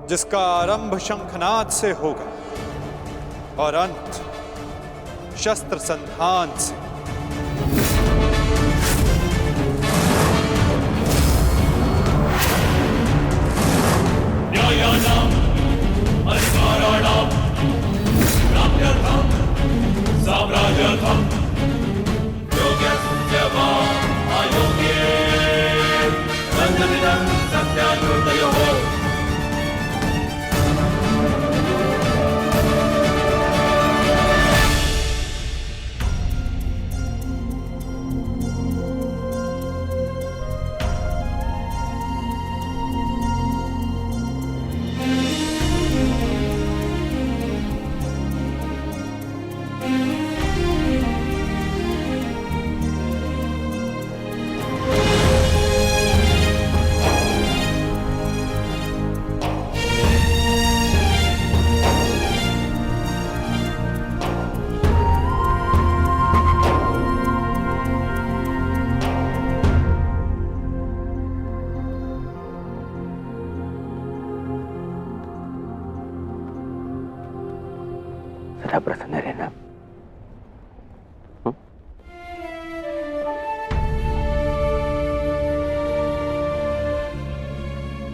जिसका आरंभ शंखनाद से होगा और अंत शस्त्र संधान से। न्यायानाम् अधिकाराणाम् प्राप्त्यर्थम् साम्राज्यार्थम् योग्यस्य वा अयोग्ये बन्धनिदं सत्यायुतयोः। सदा प्रसन्न रहना।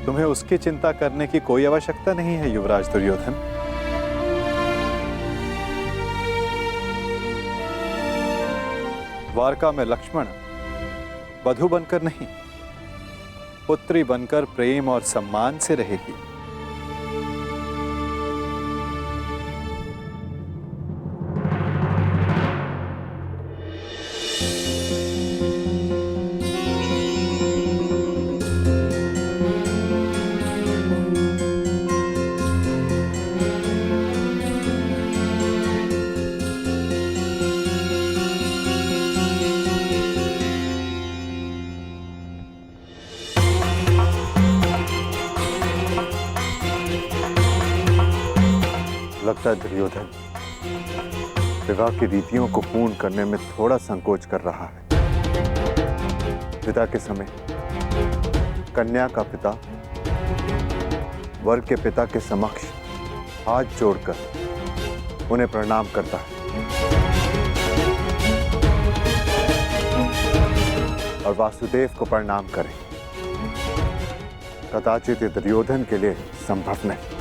तुम्हें उसकी चिंता करने की कोई आवश्यकता नहीं है युवराज दुर्योधन। द्वारका में लक्ष्मण वधू बनकर नहीं, पुत्री बनकर प्रेम और सम्मान से रहेगी। लगता है दुर्योधन विवाह की रीतियों को पूर्ण करने में थोड़ा संकोच कर रहा है। विदा के समय कन्या का पिता वर के पिता के समक्ष हाथ जोड़कर उन्हें प्रणाम करता है और वासुदेव को प्रणाम करें। कदाचित ये दुर्योधन के लिए संभव नहीं।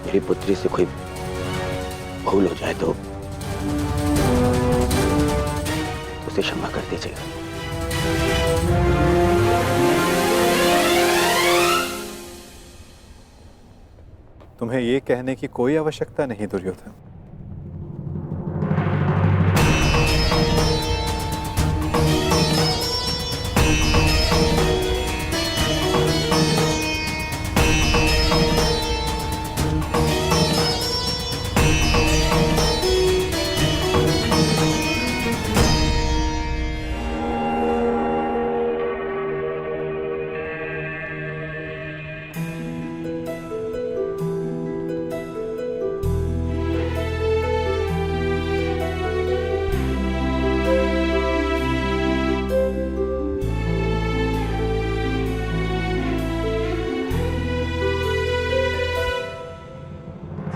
मेरी पुत्री से कोई भूल हो जाए तो उसे क्षमा कर दीजिएगा। तुम्हें ये कहने की कोई आवश्यकता नहीं दुर्योधन।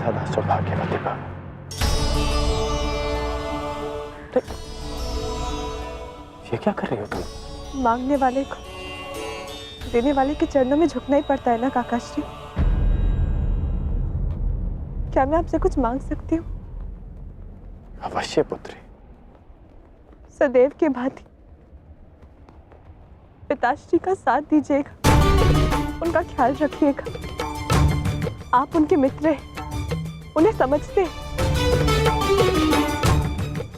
सदा सौभाग्यवती भव। ये क्या कर रही हो तुम? मांगने वाले को देने वाले के चरणों में झुकना ही पड़ता है ना काकाश्री। क्या मैं आपसे कुछ मांग सकती हूँ? अवश्य पुत्री। सदैव के भांति पिताश्री का साथ दीजिएगा, उनका ख्याल रखिएगा। आप उनके मित्र हैं, उन्हें समझते हैं।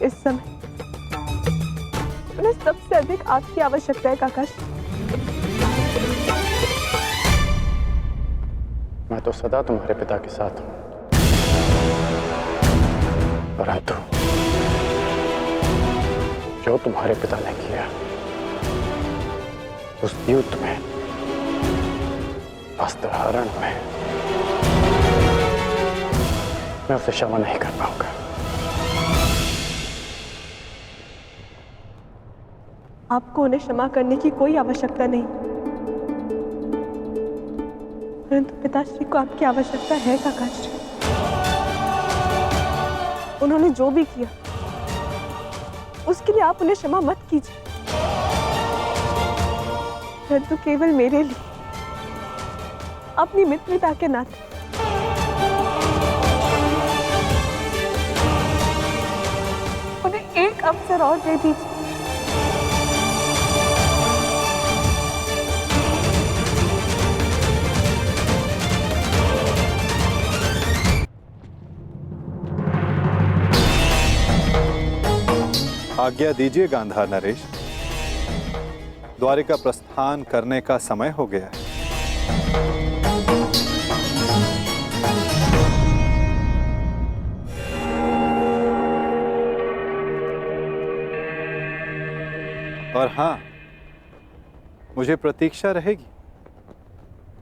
इस समय उन्हें सबसे अधिक आपकी आवश्यकता है काकाश्री। मैं तो सदा तुम्हारे पिता के साथ हूं, परंतु जो तुम्हारे पिता ने किया उस युद्ध में, अस्त्रहरण में, मैं उसे क्षमा नहीं कर पाऊंगा। आपको उन्हें क्षमा करने की कोई आवश्यकता नहीं, परंतु पिताश्री को आपकी आवश्यकता है काकाश्री। उन्होंने जो भी किया उसके लिए आप उन्हें क्षमा मत कीजिए, परंतु केवल मेरे लिए, अपनी मित्रता के नाते। उन्हें एक अवसर और दे दीजिए। आज्ञा दीजिए गांधार नरेश, द्वारिका प्रस्थान करने का समय हो गया है। और हां, मुझे प्रतीक्षा रहेगी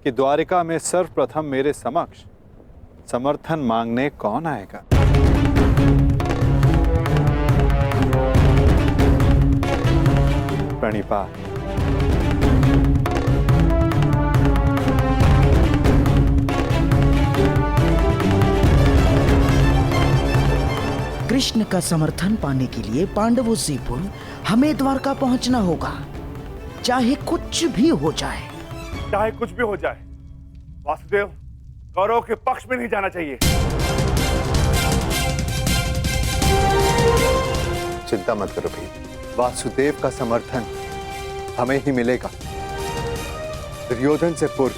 कि द्वारिका में सर्वप्रथम मेरे समक्ष समर्थन मांगने कौन आएगा। प्रणिपात। कृष्ण का समर्थन पाने के लिए पांडवों से पूर्व हमें द्वारका पहुंचना होगा, चाहे कुछ भी हो जाए। चाहे कुछ भी हो जाए, वासुदेव कौरव के पक्ष में नहीं जाना चाहिए। चिंता मत करो भाई, वासुदेव का समर्थन हमें ही मिलेगा। दुर्योधन से पूर्व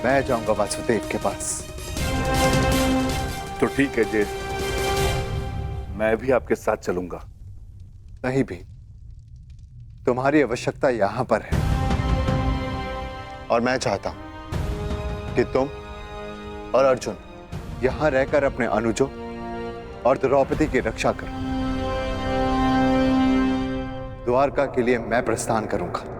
मैं जाऊंगा वासुदेव के पास। तो ठीक है जेठ, मैं भी आपके साथ चलूंगा। नहीं भी, तुम्हारी आवश्यकता यहां पर है और मैं चाहता हूं कि तुम और अर्जुन यहां रहकर अपने अनुजों और द्रौपदी की रक्षा करो। द्वारका के लिए मैं प्रस्थान करूंगा।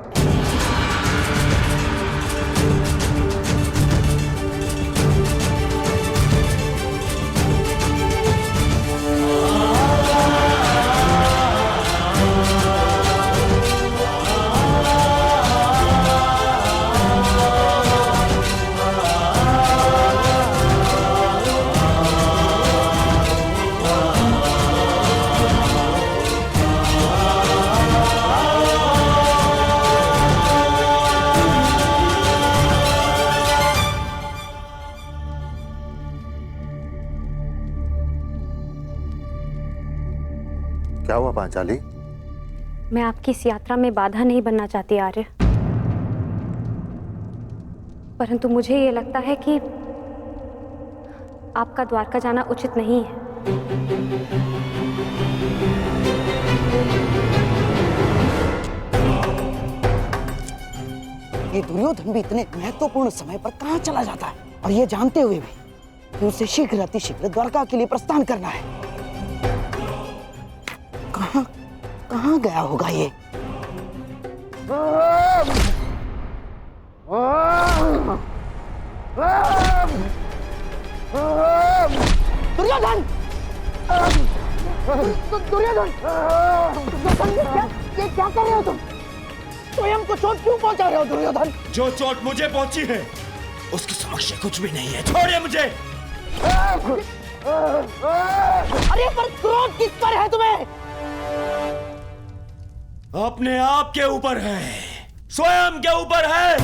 क्या हुआ पांचाली? मैं आपकी इस यात्रा में बाधा नहीं बनना चाहती आर्य, परंतु मुझे ये लगता है कि आपका द्वारका जाना उचित नहीं है। ये दुर्योधन भी इतने महत्वपूर्ण समय पर कहां चला जाता है, और ये जानते हुए भी कि उसे शीघ्र अतिशीघ्र द्वारका के लिए प्रस्थान करना है। कहां गया होगा ये? दुर्योधन! दुर्योधन! ये क्या कर रहे हो तुम? स्वयं को चोट क्यों पहुंचा रहे हो दुर्योधन? जो चोट मुझे पहुंची है उसके समक्ष कुछ भी नहीं है, छोड़िए मुझे। अरे पर क्रोध किस पर है तुम्हें? अपने आप के ऊपर है, स्वयं के ऊपर है।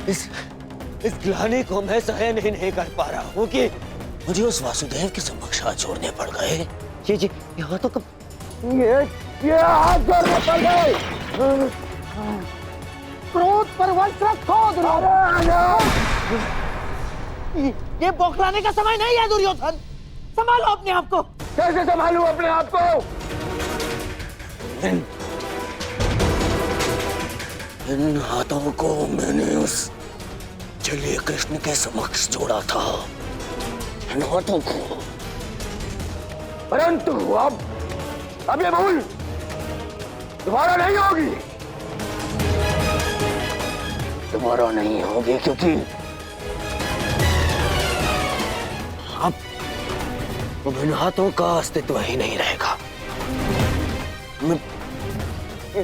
इस ग्लानि को मैं सहन ही नहीं कर पा रहा हूँ कि मुझे उस वासुदेव के समक्ष हाथ जोड़ने पड़ गए। ये यहाँ तो ये हाथ जोड़ने पड़ गए। क्रोध पर वश रखो दुर्योधन। ये बौखलाने का समय नहीं है दुर्योधन, संभालो अपने आप को। कैसे संभालूं अपने आप को? इन हाथों को मैंने उस जलीय कृष्ण के समक्ष जोड़ा था, इन हाथों को। परंतु अब ये भूल दोबारा नहीं होगी। दोबारा नहीं होगी क्योंकि अब इन हाथों का अस्तित्व ही नहीं रहेगा।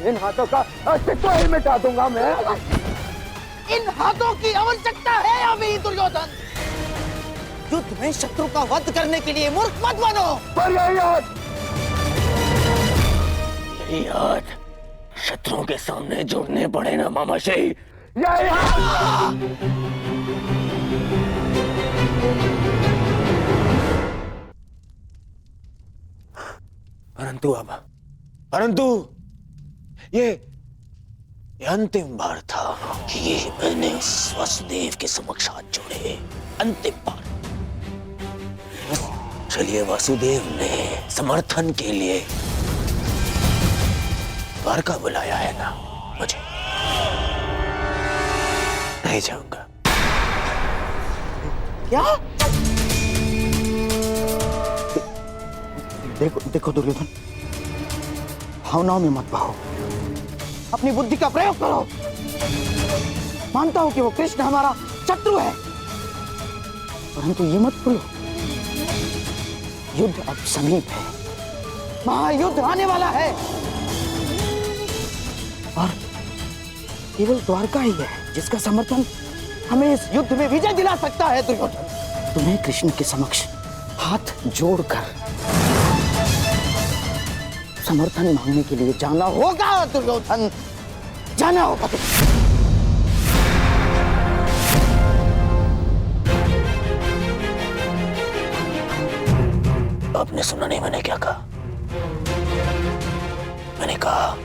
इन हाथों का अस्तित्व ही मिटा दूंगा मैं। इन हाथों की आवश्यकता है अभी दुर्योधन। युद्ध में शत्रु का वध करने के लिए मूर्ख मत बनो। पर यही हाथ शत्रुओं के सामने जोड़ने पड़े ना मामाश्री। यही हाथ। परंतु ये अंतिम बार था कि ये मैंने उस वासुदेव के समक्ष हाथ जोड़े। अंतिम बार। चलिए वासुदेव ने समर्थन के लिए द्वारका बुलाया है ना, मुझे नहीं जाऊंगा। क्या? देखो दुर्योधन, भावनाओं में मत बहो, अपनी बुद्धि का प्रयोग करो। मानता हूं कि वो कृष्ण हमारा शत्रु है, परंतु ये मत भूलो युद्ध अब समीप है, महायुद्ध आने वाला है और केवल द्वारका ही है जिसका समर्थन हमें इस युद्ध में विजय दिला सकता है। दुर्योधन, तुम्हें कृष्ण के समक्ष हाथ जोड़कर समर्थन मांगने के लिए जाना होगा। दुर्योधन, जाना होगा। आपने सुना नहीं मैंने क्या कहा? मैंने कहा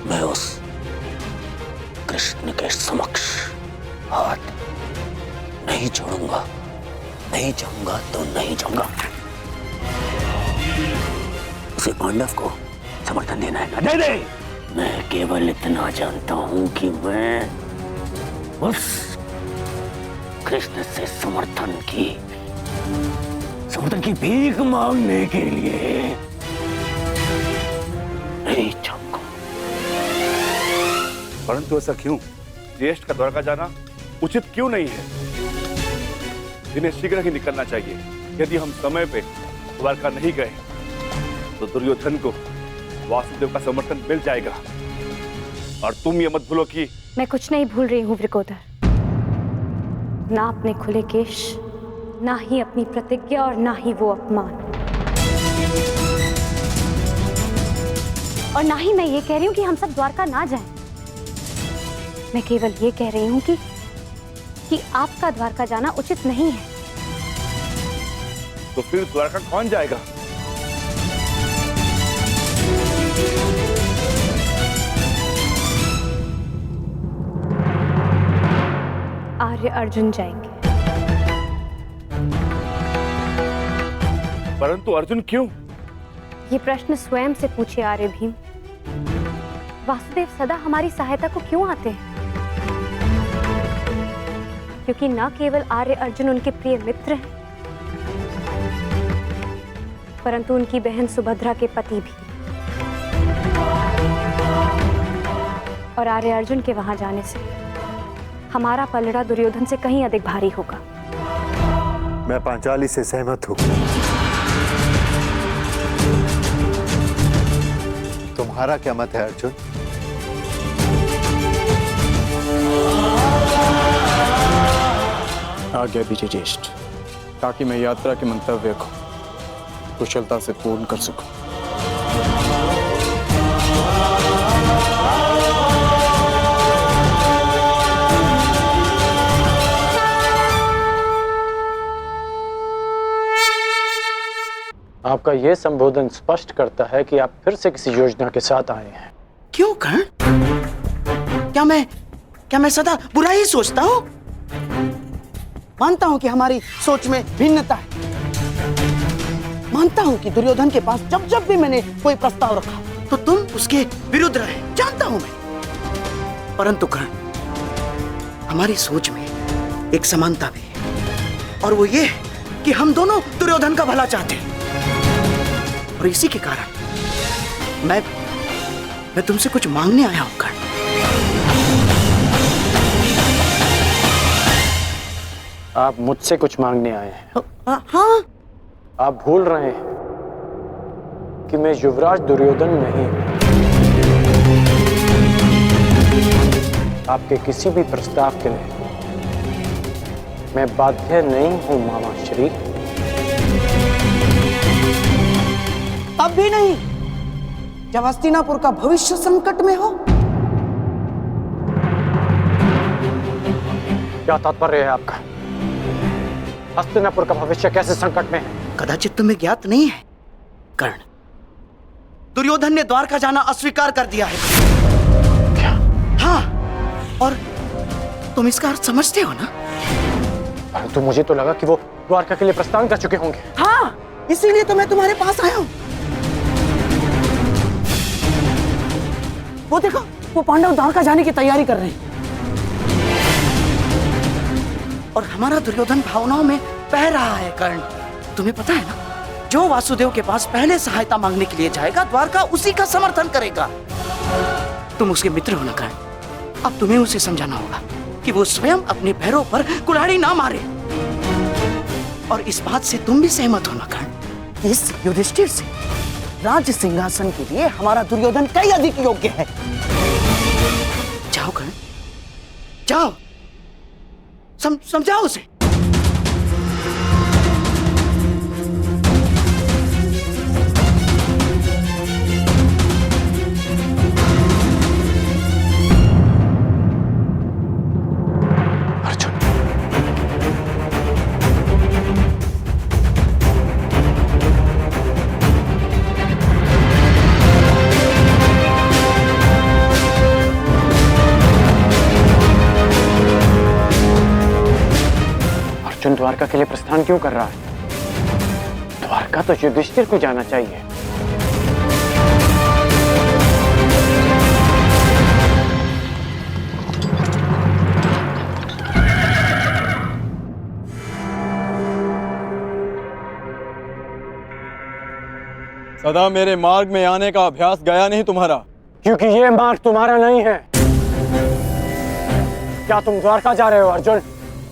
मैं उस कृष्ण के समक्ष हाथ नहीं जोड़ूंगा। नहीं जाऊंगा तो नहीं जाऊंगा। उसे पांडव को समर्थन देना है ना, दे दे। मैं केवल इतना जानता हूं कि मैं उस कृष्ण से समर्थन की भीख मांगने के लिए नहीं जाऊंगा। परंतु ऐसा क्यों? ज्येष्ठ का द्वारका जाना उचित क्यों नहीं है? इन्हें शीघ्र ही निकलना चाहिए। यदि हम समय पे द्वारका नहीं गए तो दुर्योधन को वासुदेव का समर्थन मिल जाएगा। और तुम ये मत भूलो कि मैं कुछ नहीं भूल रही हूँ वृकोदर। ना अपने खुले केश, ना ही अपनी प्रतिज्ञा और ना ही वो अपमान। और ना ही मैं ये कह रही हूँ कि हम सब द्वारका ना जाएं। मैं केवल ये कह रही हूँ कि आपका द्वारका जाना उचित नहीं है। तो फिर द्वारका कौन जाएगा? आर्य अर्जुन जाएंगे। परंतु अर्जुन क्यों? ये प्रश्न स्वयं से पूछे आर्य भीम। वासुदेव सदा हमारी सहायता को क्यों आते हैं? क्योंकि न केवल आर्य अर्जुन उनके प्रिय मित्र हैं, परंतु उनकी बहन सुभद्रा के पति भी। और आर्य अर्जुन के वहां जाने से हमारा पलड़ा दुर्योधन से कहीं अधिक भारी होगा। मैं पांचाली से सहमत हूं। तुम्हारा क्या मत है अर्जुन? आज्ञा विजय ज्येष्ठ। ताकि मैं यात्रा के मंतव्य को कुशलता से पूर्ण कर सकूं। आपका यह संबोधन स्पष्ट करता है कि आप फिर से किसी योजना के साथ आए हैं। क्यों कर्ण? क्या मैं सदा बुरा ही सोचता हूँ? मानता हूँ कि हमारी सोच में भिन्नता है। मानता हूँ कि दुर्योधन के पास जब भी मैंने कोई प्रस्ताव रखा तो तुम उसके विरुद्ध रहे, जानता हूँ मैं। परंतु कर्ण, हमारी सोच में एक समानता भी है, और वो ये कि हम दोनों दुर्योधन का भला चाहते हैं। और इसी के कारण मैं तुमसे कुछ मांगने आया हूं कर्ण। आप मुझसे कुछ मांगने आए हैं? हाँ। आप भूल रहे हैं कि मैं युवराज दुर्योधन नहीं हूं। आपके किसी भी प्रस्ताव के लिए मैं बाध्य नहीं हूं मामा श्री। तब भी नहीं जब हस्तिनापुर का भविष्य संकट में हो। क्या तात्पर्य है आपका? हस्तिनापुर का भविष्य कैसे संकट में है? कदाचित तुम्हें ज्ञात नहीं है कर्ण, दुर्योधन ने द्वारका जाना अस्वीकार कर दिया है। क्या? हाँ, और तुम इसका अर्थ समझते हो ना? परंतु मुझे तो लगा कि वो द्वारका के लिए प्रस्थान कर चुके होंगे। हाँ, इसीलिए तो मैं तुम्हारे पास आया हूं। वो देखो, वो पांडव द्वारका जाने की तैयारी कर रहे हैं, और हमारा दुर्योधन भावनाओं में बह रहा है कर्ण। तुम्हें पता है ना, जो वासुदेव के पास पहले सहायता मांगने के लिए जाएगा, द्वारका उसी का समर्थन करेगा। तुम उसके मित्र हो ना कर्ण, अब तुम्हें उसे समझाना होगा कि वो स्वयं अपने पैरों पर कुल्हाड़ी ना मारे। और इस बात से तुम भी सहमत हो ना कर्ण? इस युधिष्ठिर से राज्य सिंहासन के लिए हमारा दुर्योधन कई अधिक योग्य है। जाओ कर्ण, जाओ, समझाओ उसे। अर्जुन द्वारका के लिए प्रस्थान क्यों कर रहा है? द्वारका तो युधिष्ठिर को जाना चाहिए। सदा मेरे मार्ग में आने का अभ्यास गया नहीं तुम्हारा। क्योंकि ये मार्ग तुम्हारा नहीं है। क्या तुम द्वारका जा रहे हो अर्जुन?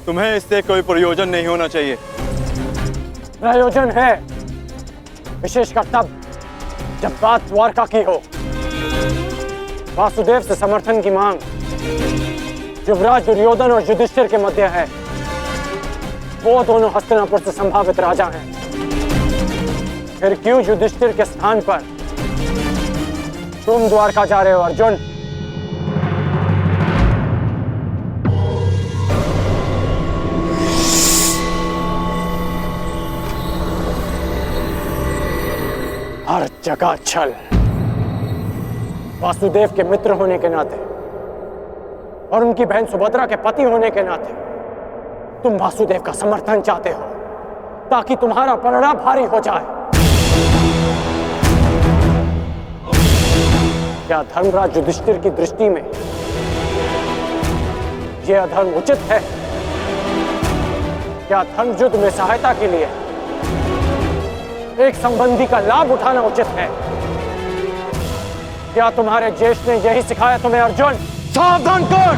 तुम्हें इससे कोई प्रयोजन नहीं होना चाहिए। प्रयोजन है, विशेषकर तब जब बात द्वारका की हो। वासुदेव से समर्थन की मांग युवराज दुर्योधन और युधिष्ठिर के मध्य है। वो दोनों हस्तिनापुर से संभावित राजा हैं। फिर क्यों युधिष्ठिर के स्थान पर तुम द्वारका जा रहे हो अर्जुन? हर जगह छल। वासुदेव के मित्र होने के नाते और उनकी बहन सुभद्रा के पति होने के नाते तुम वासुदेव का समर्थन चाहते हो ताकि तुम्हारा पलड़ा भारी हो जाए। क्या धर्मराज युधिष्ठिर की दृष्टि में यह अधर्म उचित है? क्या धर्म युद्ध में सहायता के लिए एक संबंधी का लाभ उठाना उचित है? क्या तुम्हारे ज्येष्ठ ने यही सिखाया तुम्हें अर्जुन? सावधान कर!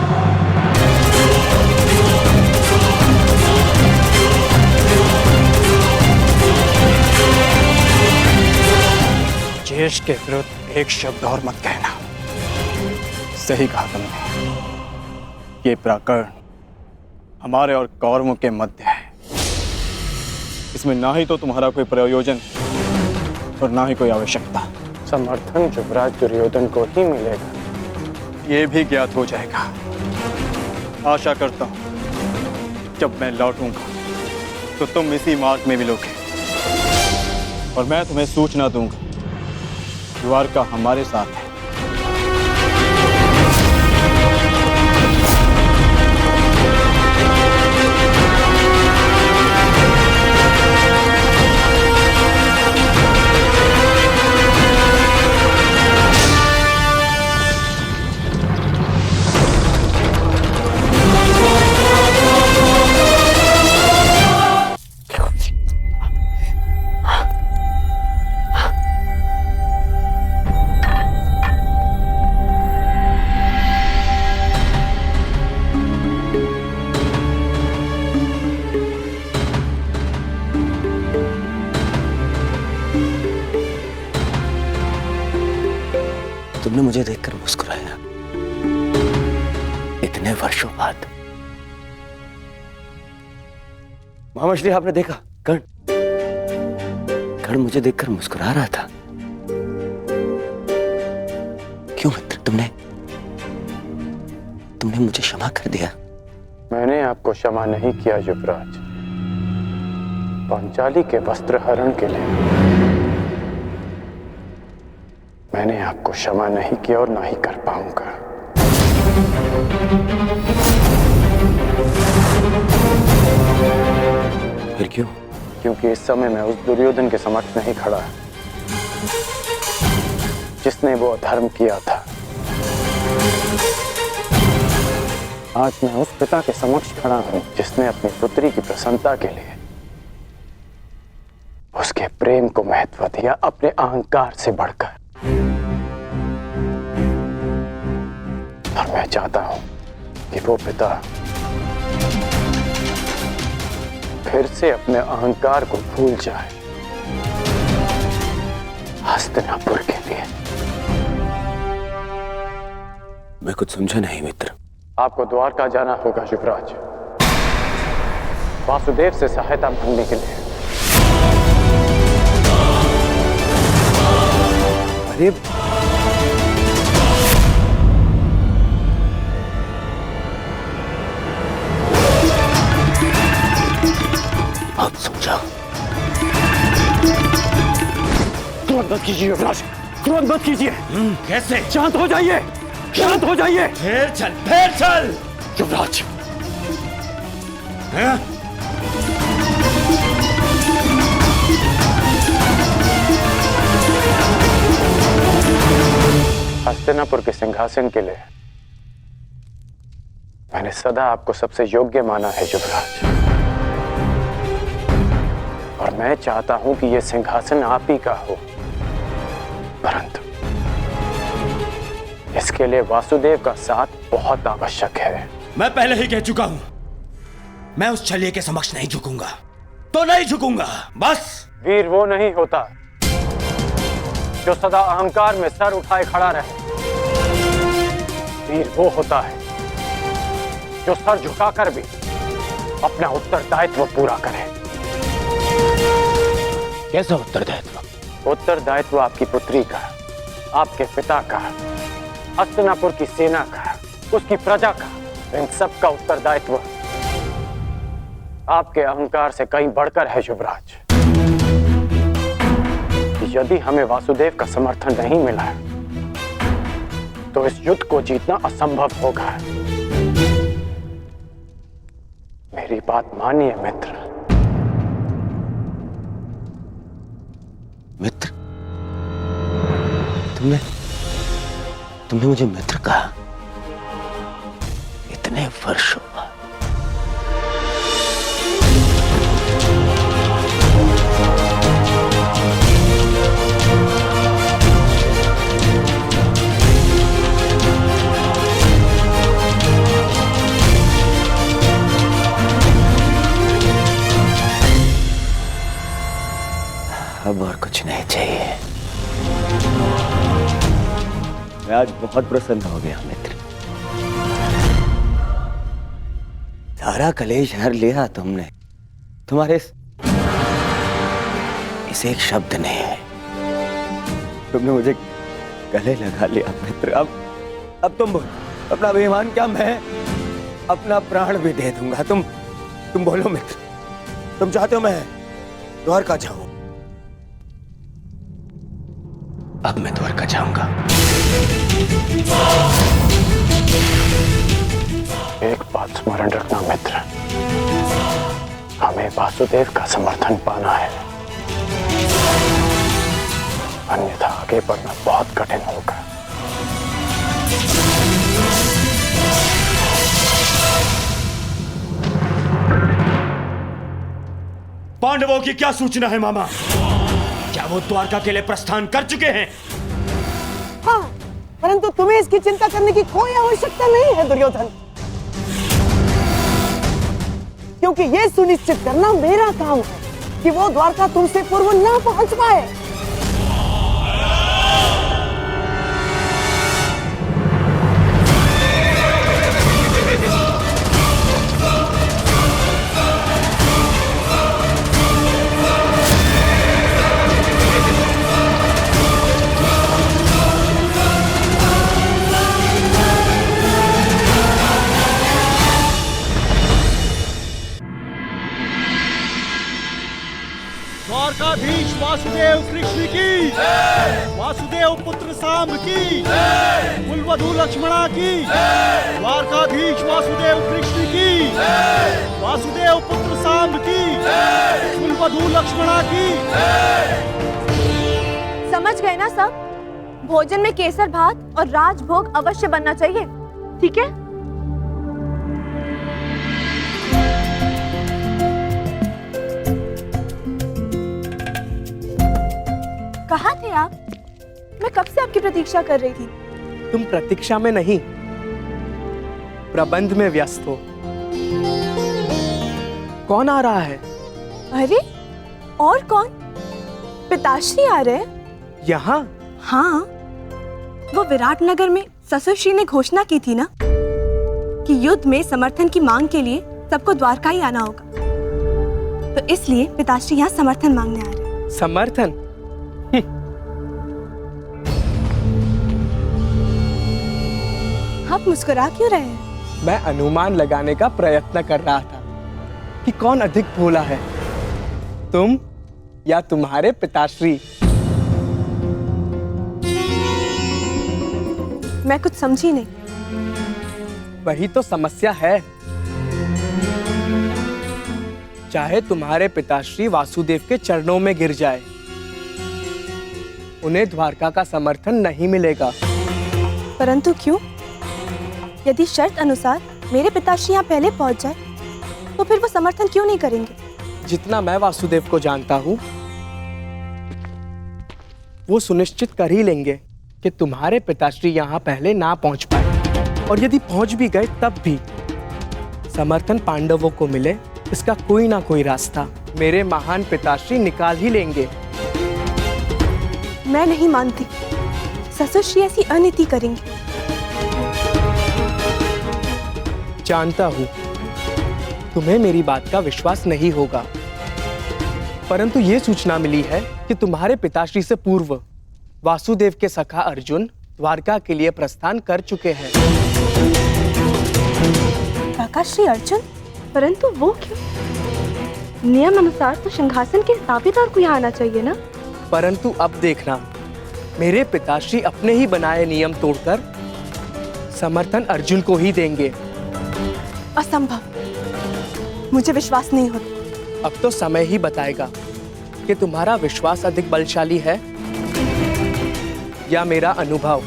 ज्येष्ठ के विरुद्ध एक शब्द और मत कहना। सही कहा तुमने। ये प्रकरण हमारे और कौरवों के मध्य है। इसमें ना ही तो तुम्हारा कोई प्रयोजन और ना ही कोई आवश्यकता। समर्थन युवराज दुर्योधन को ही मिलेगा। ये भी ज्ञात हो जाएगा। आशा करता हूं जब मैं लौटूंगा तो तुम इसी मार्ग में मिलोगे और मैं तुम्हें सूचना दूंगा द्वारका हमारे साथ है। तुमने मुझे देखकर मुस्कुराया इतने वर्षों बाद। महामश्री, आपने देखा कर्ण मुझे देखकर मुस्कुरा रहा था। क्यों मित्र, तुमने मुझे क्षमा कर दिया? मैंने आपको क्षमा नहीं किया युवराज, पांचाली के वस्त्र हरण के लिए मैंने आपको क्षमा नहीं किया और ना ही कर पाऊंगा। फिर क्यों? क्योंकि इस समय मैं उस दुर्योधन के समक्ष नहीं खड़ा जिसने वो अधर्म किया था। आज मैं उस पिता के समक्ष खड़ा हूं जिसने अपनी पुत्री की प्रसन्नता के लिए उसके प्रेम को महत्व दिया अपने अहंकार से बढ़कर। और मैं चाहता हूं कि वो पिता फिर से अपने अहंकार को भूल जाए हस्तिनापुर के लिए। मैं कुछ समझा नहीं मित्र। आपको द्वारका जाना होगा युवराज, वासुदेव से सहायता मांगने के लिए। अरे आप समझाओ। क्रोध मत कीजिए युवराज, क्रोध मत कीजिए। कैसे? शांत हो जाइए, शांत हो जाइए। फिर चल। युवराज, हाँ? हस्तिनापुर के सिंहासन के लिए मैंने सदा आपको सबसे योग्य माना है युवराज, और मैं चाहता हूं कि यह सिंहासन आप ही का हो। परंतु इसके लिए वासुदेव का साथ बहुत आवश्यक है। मैं पहले ही कह चुका हूं, मैं उस छलिए के समक्ष नहीं झुकूंगा तो नहीं झुकूंगा, बस। वीर वो नहीं होता जो सदा अहंकार में सर उठाए खड़ा रहे। वीर वो होता है जो सर झुकाकर भी अपना उत्तरदायित्व पूरा करे। कैसा उत्तरदायित्व? उत्तरदायित्व आपकी पुत्री का, आपके पिता का, हस्तिनापुर की सेना का, उसकी प्रजा का, इन सब का उत्तरदायित्व आपके अहंकार से कहीं बढ़कर है युवराज। यदि हमें वासुदेव का समर्थन नहीं मिला तो इस युद्ध को जीतना असंभव होगा। मेरी बात मानिए मित्र। मित्र? तुमने मुझे मित्र कहा इतने वर्षों बाद। अब और कुछ नहीं चाहिए। मैं आज बहुत प्रसन्न हो गया मित्र। सारा कलेश हर लिया तुमने। तुम्हारे इसे एक शब्द नहीं है। तुमने मुझे गले लगा लिया मित्र। अब तुम अपना अभिमान क्या, मैं अपना प्राण भी दे दूंगा। तुम बोलो मित्र, तुम चाहते हो मैं द्वारका जाऊं? अब मैं द्वारका जाऊंगा। एक बात स्मरण रखना मित्र, हमें वासुदेव का समर्थन पाना है, अन्यथा आगे बढ़ना बहुत कठिन होगा। पांडवों की क्या सूचना है मामा? क्या वो द्वारका के लिए प्रस्थान कर चुके हैं? हाँ, परंतु तुम्हें इसकी चिंता करने की कोई आवश्यकता नहीं है दुर्योधन, क्योंकि यह सुनिश्चित करना मेरा काम है कि वो द्वारका तुमसे पूर्व ना पहुंच पाए। द्वारकाधीश वासुदेव कृष्ण की, वासुदेव पुत्र सांब की, कुलवधू लक्ष्मणा की, द्वारकाधीश वासुदेव कृष्ण की, वासुदेव पुत्र सांब की, कुलवधू लक्ष्मणा की। समझ गए ना सब? भोजन में केसर भात और राजभोग अवश्य बनना चाहिए, ठीक है? कहाँ थे आप? मैं कब से आपकी प्रतीक्षा कर रही थी। तुम प्रतीक्षा में नहीं, प्रबंध में व्यस्त हो। कौन आ रहा है? अरे और कौन? पिताश्री आ रहे हैं। यहाँ? हाँ, वो विराटनगर में ससुरश्री ने घोषणा की थी ना कि युद्ध में समर्थन की मांग के लिए सबको द्वारका ही आना होगा, तो इसलिए पिताश्री यहाँ समर्थन मांगने आ रहे हैं। समर्थन? आप मुस्कुरा क्यों रहे हैं? मैं अनुमान लगाने का प्रयत्न कर रहा था कि कौन अधिक भोला है, तुम या तुम्हारे पिताश्री। मैं कुछ समझी नहीं। वही तो समस्या है। चाहे तुम्हारे पिताश्री वासुदेव के चरणों में गिर जाए, उन्हें द्वारका का समर्थन नहीं मिलेगा। परंतु क्यों? यदि शर्त अनुसार मेरे पिताश्री यहाँ पहले पहुँच जाए, तो फिर वो समर्थन क्यों नहीं करेंगे? जितना मैं वासुदेव को जानता हूँ, वो सुनिश्चित कर ही लेंगे कि तुम्हारे पिताश्री यहाँ पहले ना पहुँच पाए, और यदि पहुँच भी गए तब भी समर्थन पांडवों को मिले, इसका कोई ना कोई रास्ता मेरे महान पिताश्री निकाल ही लेंगे। मैं नहीं मानती ससुरश्री ऐसी अनीति करेंगे। जानता हूं तुम्हें मेरी बात का विश्वास नहीं होगा, परंतु ये सूचना मिली है कि तुम्हारे पिताश्री से पूर्व वासुदेव के सखा अर्जुन द्वारका के लिए प्रस्थान कर चुके हैं। काका श्री अर्जुन? परंतु वो क्यों? नियम अनुसार तो सिंहासन के दावेदार को यहाँ आना चाहिए ना? परंतु अब देखना, मेरे पिताश्री अपने ही बनाए नियम तोड़कर समर्थन अर्जुन को ही देंगे। असंभव, मुझे विश्वास नहीं होता। अब तो समय ही बताएगा कि तुम्हारा विश्वास अधिक बलशाली है या मेरा अनुभव।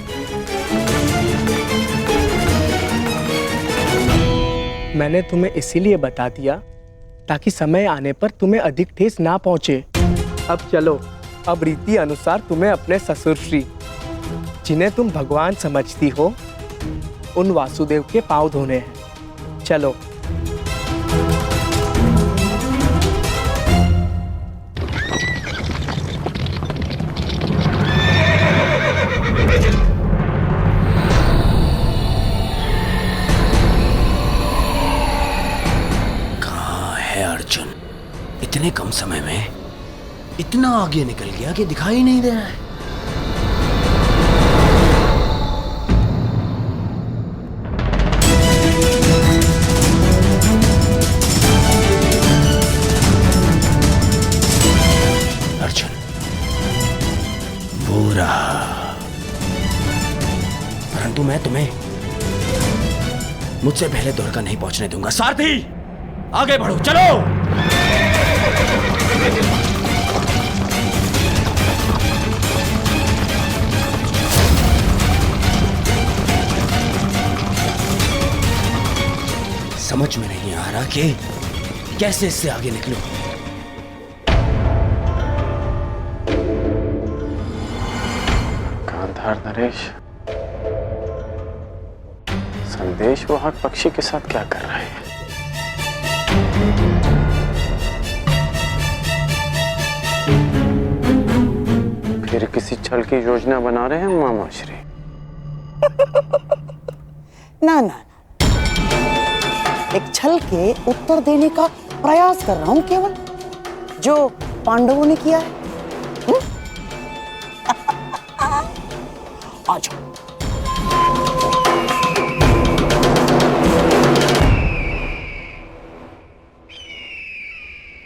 मैंने तुम्हें इसीलिए बता दिया ताकि समय आने पर तुम्हें अधिक ठेस ना पहुंचे। अब चलो, अब रीति अनुसार तुम्हें अपने ससुरश्री, जिन्हें तुम भगवान समझती हो, उन वासुदेव के पांव धोने हैं। चलो। कहाँ है अर्जुन? इतने कम समय में इतना आगे निकल गया कि दिखाई नहीं दे रहा है। अर्जुन, वो रहा। परंतु मैं तुम्हें मुझसे पहले द्वारका नहीं पहुंचने दूंगा। सारथी, आगे बढ़ो, चलो। समझ में नहीं आ रहा कि कैसे इससे आगे निकलूं। गांधार नरेश, संदेश वाहक पक्षी के साथ क्या कर रहे हैं? फिर किसी छल की योजना बना रहे हैं मामा श्री? ना ना, एक छल के उत्तर देने का प्रयास कर रहा हूं केवल, जो पांडवों ने किया है। आ जाओ।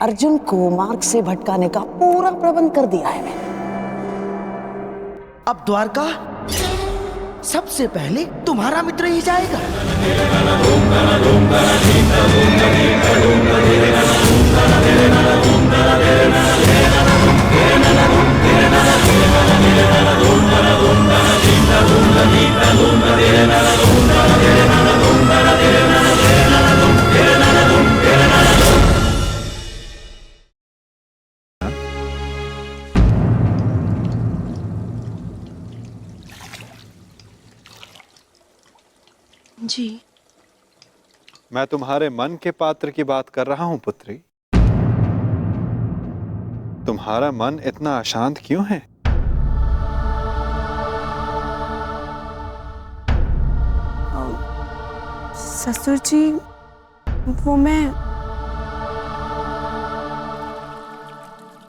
अर्जुन को मार्ग से भटकाने का पूरा प्रबंध कर दिया है मैंने। अब द्वारका सबसे पहले तुम्हारा मित्र ही जाएगा। जी, मैं तुम्हारे मन के पात्र की बात कर रहा हूं पुत्री। तुम्हारा मन इतना अशांत क्यों है? ससुर जी, वो मैं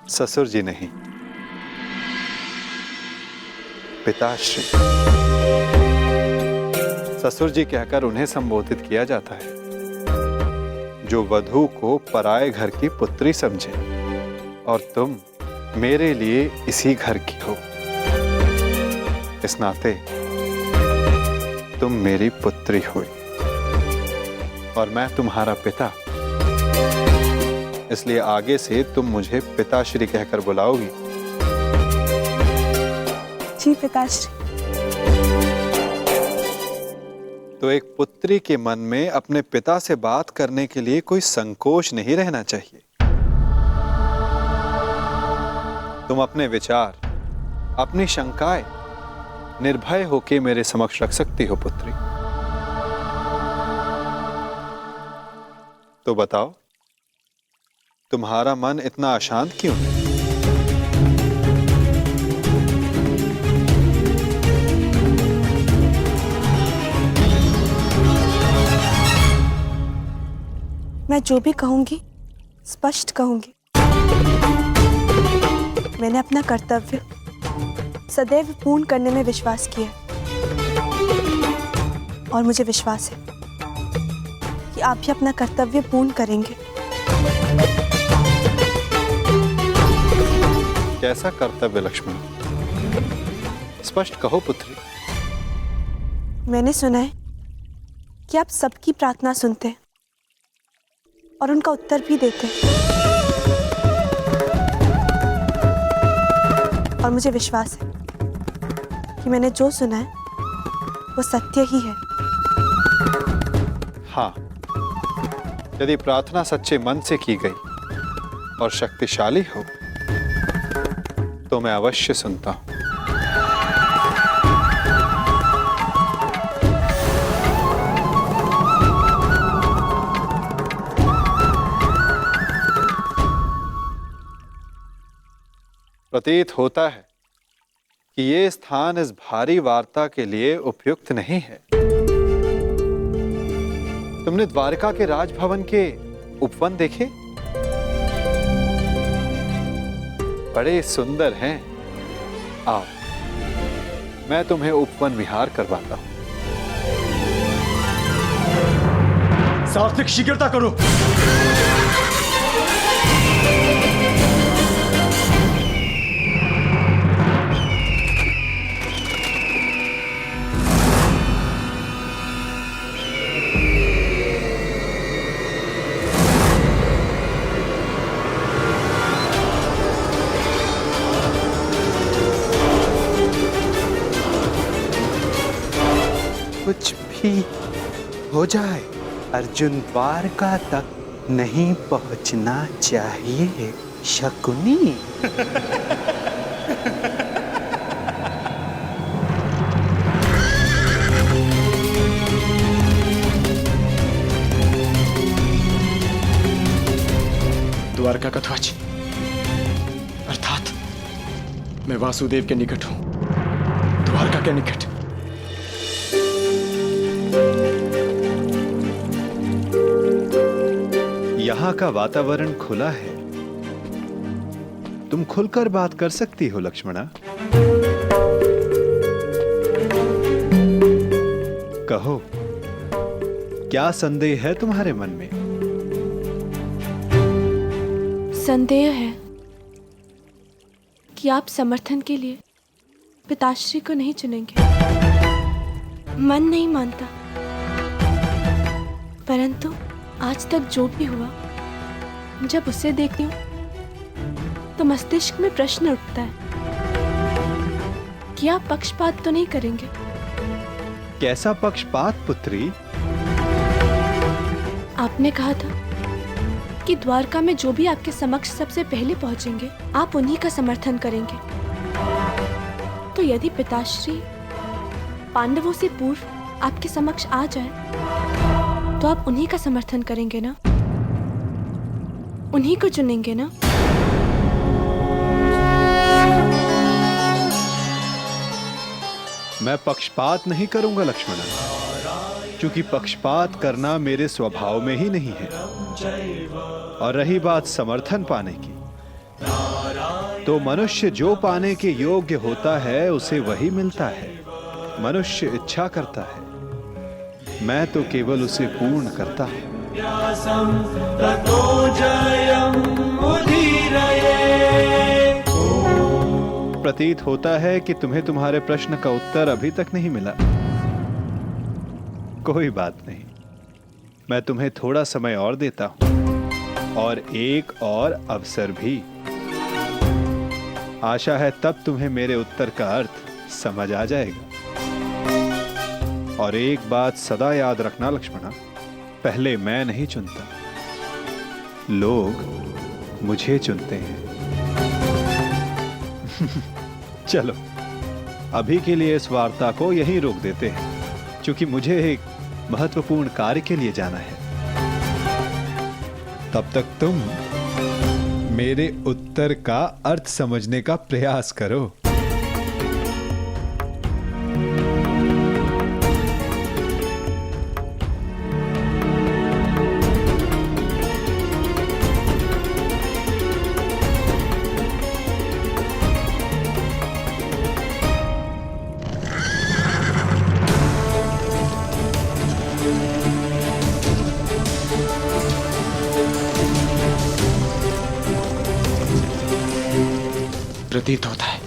ससुर जी नहीं, पिताश्री। ससुर जी कहकर उन्हें संबोधित किया जाता है जो वधू को पराये घर की पुत्री समझे, और तुम मेरे लिए इसी घर की हो। इस नाते तुम मेरी पुत्री हुई और मैं तुम्हारा पिता, इसलिए आगे से तुम मुझे पिताश्री कहकर बुलाओगी। जी पिताश्री। तो एक पुत्री के मन में अपने पिता से बात करने के लिए कोई संकोच नहीं रहना चाहिए। तुम अपने विचार, अपनी शंकाएं निर्भय होकर मेरे समक्ष रख सकती हो पुत्री। तो बताओ, तुम्हारा मन इतना अशांत क्यों है? मैं जो भी कहूंगी स्पष्ट कहूंगी। मैंने अपना कर्तव्य सदैव पूर्ण करने में विश्वास किया और मुझे विश्वास है कि आप भी अपना कर्तव्य पूर्ण करेंगे। कैसा कर्तव्य लक्ष्मण? स्पष्ट कहो पुत्री। मैंने सुना है कि आप सबकी प्रार्थना सुनते हैं और उनका उत्तर भी देते हैं, और मुझे विश्वास है कि मैंने जो सुना है वो सत्य ही है। हाँ, यदि प्रार्थना सच्चे मन से की गई और शक्तिशाली हो तो मैं अवश्य सुनता हूं। प्रतीत होता है कि ये स्थान इस भारी वार्ता के लिए उपयुक्त नहीं है। तुमने द्वारका के राजभवन के उपवन देखे? बड़े सुंदर हैं। आओ, मैं तुम्हें उपवन विहार करवाता हूं। सात्विक शीघ्रता करो। कुछ भी हो जाए, अर्जुन द्वारका तक नहीं पहुंचना चाहिए, शकुनी। द्वारका का ध्वज अर्थात मैं वासुदेव के निकट हूं, द्वारका के निकट। यहाँ का वातावरण खुला है, तुम खुलकर बात कर सकती हो लक्ष्मणा। कहो, क्या संदेह है तुम्हारे मन में? संदेह है कि आप समर्थन के लिए पिताश्री को नहीं चुनेंगे। मन नहीं मानता, परंतु आज तक जो भी हुआ, जब उसे देखती हूँ तो मस्तिष्क में प्रश्न उठता है कि आप पक्षपात तो नहीं करेंगे। कैसा पक्षपात पुत्री? आपने कहा था कि द्वारका में जो भी आपके समक्ष सबसे पहले पहुंचेंगे, आप उन्हीं का समर्थन करेंगे। तो यदि पिताश्री पांडवों से पूर्व आपके समक्ष आ जाए, तो आप उन्हीं का समर्थन करेंगे ना? उन्हीं को चुनेंगे ना? मैं पक्षपात नहीं करूंगा लक्ष्मणा, क्योंकि पक्षपात करना मेरे स्वभाव में ही नहीं है। और रही बात समर्थन पाने की, तो मनुष्य जो पाने के योग्य होता है उसे वही मिलता है। मनुष्य इच्छा करता है, मैं तो केवल उसे पूर्ण करता हूं। प्रतीत होता है कि तुम्हें तुम्हारे प्रश्न का उत्तर अभी तक नहीं मिला। कोई बात नहीं, मैं तुम्हें थोड़ा समय और देता हूं, और एक और अवसर भी। आशा है तब तुम्हें मेरे उत्तर का अर्थ समझ आ जाएगा। और एक बात सदा याद रखना लक्ष्मणा, पहले मैं नहीं चुनता, लोग मुझे चुनते हैं। चलो, अभी के लिए इस वार्ता को यहीं रोक देते हैं, क्योंकि मुझे एक महत्वपूर्ण कार्य के लिए जाना है। तब तक तुम मेरे उत्तर का अर्थ समझने का प्रयास करो। प्रतीत होता है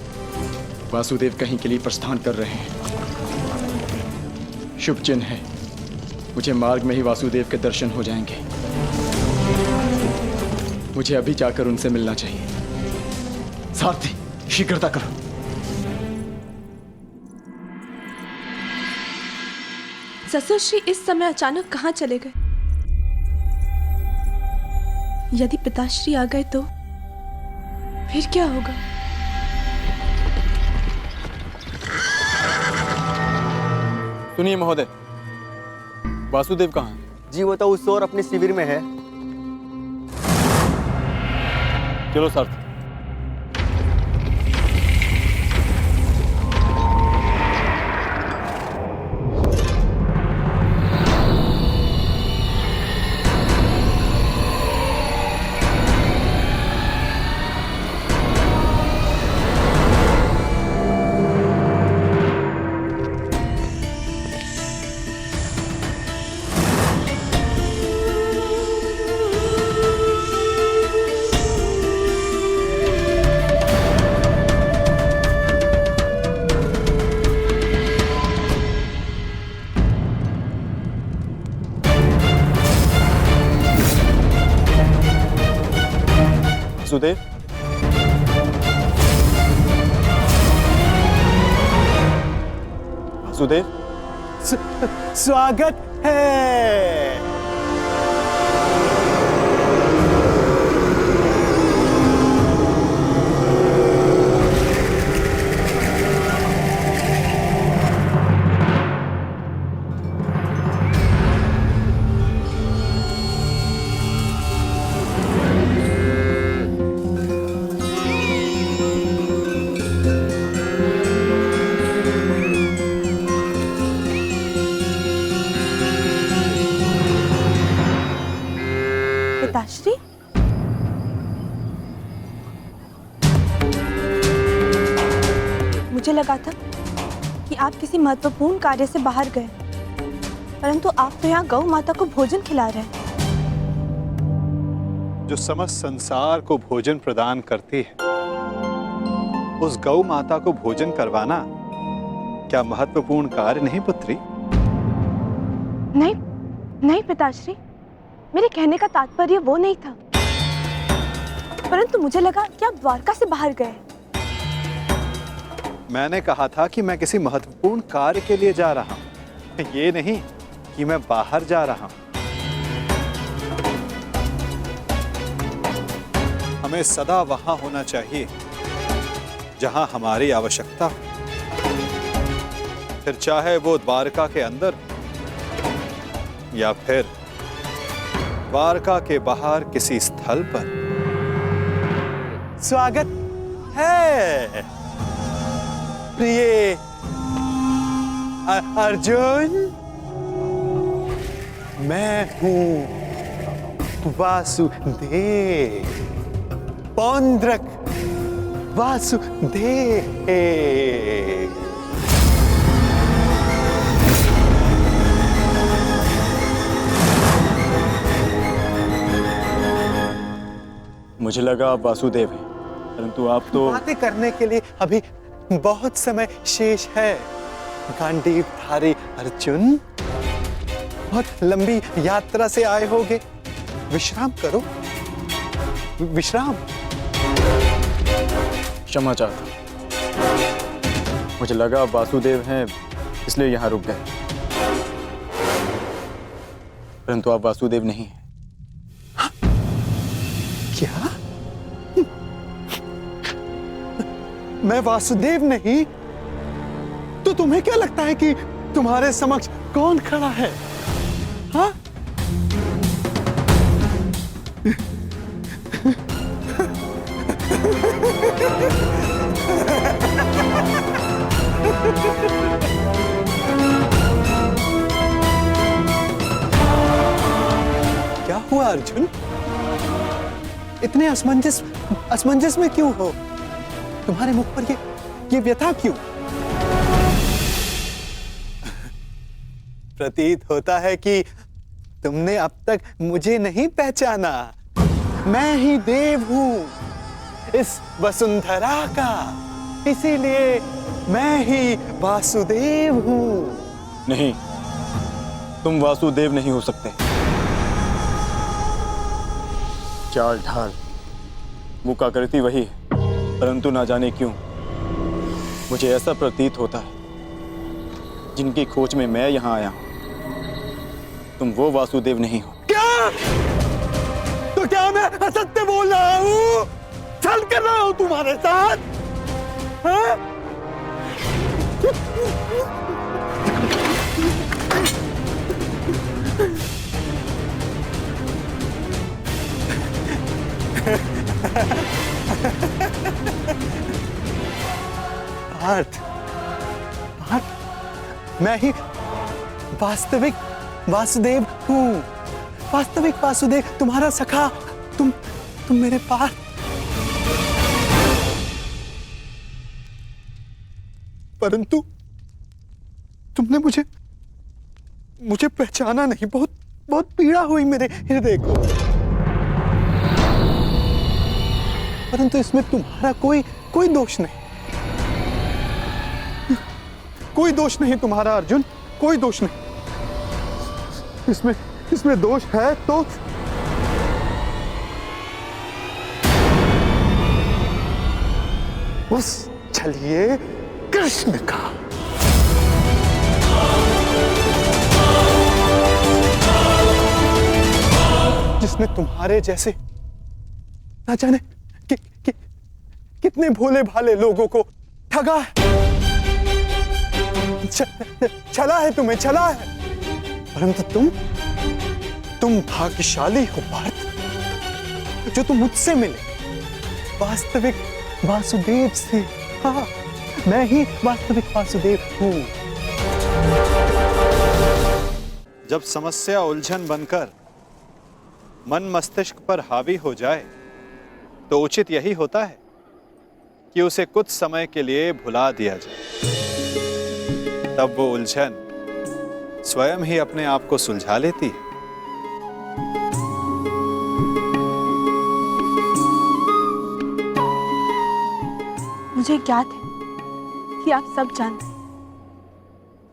वासुदेव कहीं के लिए प्रस्थान कर रहे हैं। शुभ चिन्ह है, मुझे मार्ग में ही वासुदेव के दर्शन हो जाएंगे। मुझे अभी जाकर उनसे मिलना चाहिए। सारथी, शीघ्रता करो। ससुर श्री इस समय अचानक कहाँ चले गए? यदि पिताश्री आ गए तो फिर क्या होगा? सुनिए महोदय, वासुदेव कहाँ है? जी वो तो उस ओर अपने शिविर में है। चलो सारथी। वासुदेव, वासुदेव, स्वागत है। पिताश्री, मुझे लगा था कि आप किसी महत्वपूर्ण कार्य से बाहर गए, परंतु आप तो यहाँ गौ माता को भोजन खिला रहे हैं। जो समस्त संसार को भोजन प्रदान करती है, उस गौ माता को भोजन करवाना क्या महत्वपूर्ण कार्य नहीं पुत्री? नहीं, नहीं पिताश्री, मेरे कहने का तात्पर्य वो नहीं था, परंतु मुझे लगा कि आप द्वारका से बाहर गए। मैंने कहा था कि मैं किसी महत्वपूर्ण कार्य के लिए जा रहा हूं, ये नहीं कि मैं बाहर जा रहा हूं। हमें सदा वहां होना चाहिए जहां हमारी आवश्यकता हो, फिर चाहे वो द्वारका के अंदर या फिर द्वारका के बाहर किसी स्थल पर। स्वागत है प्रिय अर्जुन। मैं हूं वासुदेव, पौंड्रक वासुदेव। मुझे लगा आप वासुदेव हैं, परंतु आप तो बातें करने के लिए अभी बहुत समय शेष है। गांडीवधारी अर्जुन, बहुत लंबी यात्रा से आए होगे, विश्राम करो, विश्राम। क्षमा चाहता हूं, मुझे लगा आप वासुदेव हैं इसलिए यहां रुक गए, परंतु आप वासुदेव नहीं हैं। क्या? मैं वासुदेव नहीं? तो तुम्हें क्या लगता है कि तुम्हारे समक्ष कौन खड़ा है? हाँ? क्या हुआ अर्जुन? इतने असमंजस में क्यों हो? तुम्हारे मुख पर ये व्यथा क्यों? प्रतीत होता है कि तुमने अब तक मुझे नहीं पहचाना। मैं ही देव हूं इस वसुंधरा का, इसीलिए मैं ही वासुदेव हूं। नहीं, तुम वासुदेव नहीं हो सकते। चाल ढाल मुका करती वही है, परंतु ना जाने क्यों मुझे ऐसा प्रतीत होता है जिनकी खोज में मैं यहां आया हूं, तुम वो वासुदेव नहीं हो। क्या? तो क्या मैं असत्य बोल रहा हूं? छल कर रहा हूं तुम्हारे साथ? हाँ? मैं ही वास्तविक वासुदेव हूं, वास्तविक वासुदेव, तुम्हारा सखा। तुम मेरे पास। परंतु तुमने मुझे पहचाना नहीं। बहुत पीड़ा हुई मेरे हृदय को। परंतु इसमें तुम्हारा कोई दोष नहीं, कोई दोष नहीं तुम्हारा अर्जुन, कोई दोष नहीं। इसमें दोष है तो उस छलिए कृष्ण का। जिसने तुम्हारे जैसे ना जाने कितने भोले भाले लोगों को ठगा है, छला है, तुम्हें छला है। परंतु तुम भाग्यशाली हो पार्थ, जो तुम मुझसे मिले वास्तविक वासुदेव से। हाँ, मैं ही वास्तविक वासुदेव हूं। जब समस्या उलझन बनकर मन मस्तिष्क पर हावी हो जाए तो उचित यही होता है कि उसे कुछ समय के लिए भुला दिया जाए। तब वो उलझन स्वयं ही अपने आप को सुलझा लेती है। मुझे ज्ञात है कि आप सब जानते हैं,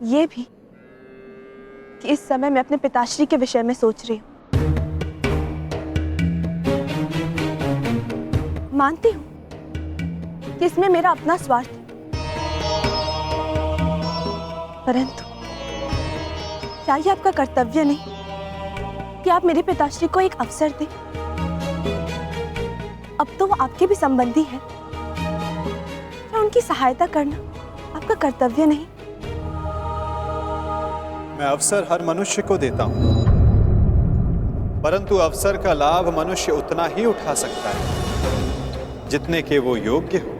ये भी कि इस समय मैं अपने पिताश्री के विषय में सोच रही हूँ। मानती हूँ कि इसमें मेरा अपना स्वार्थ है, परंतु क्या ये आपका कर्तव्य नहीं कि आप मेरे पिताश्री को एक अवसर दें? अब तो वो आपके भी संबंधी है, क्या उनकी सहायता करना आपका कर्तव्य नहीं? मैं अवसर हर मनुष्य को देता हूं, परंतु अवसर का लाभ मनुष्य उतना ही उठा सकता है जितने के वो योग्य हो।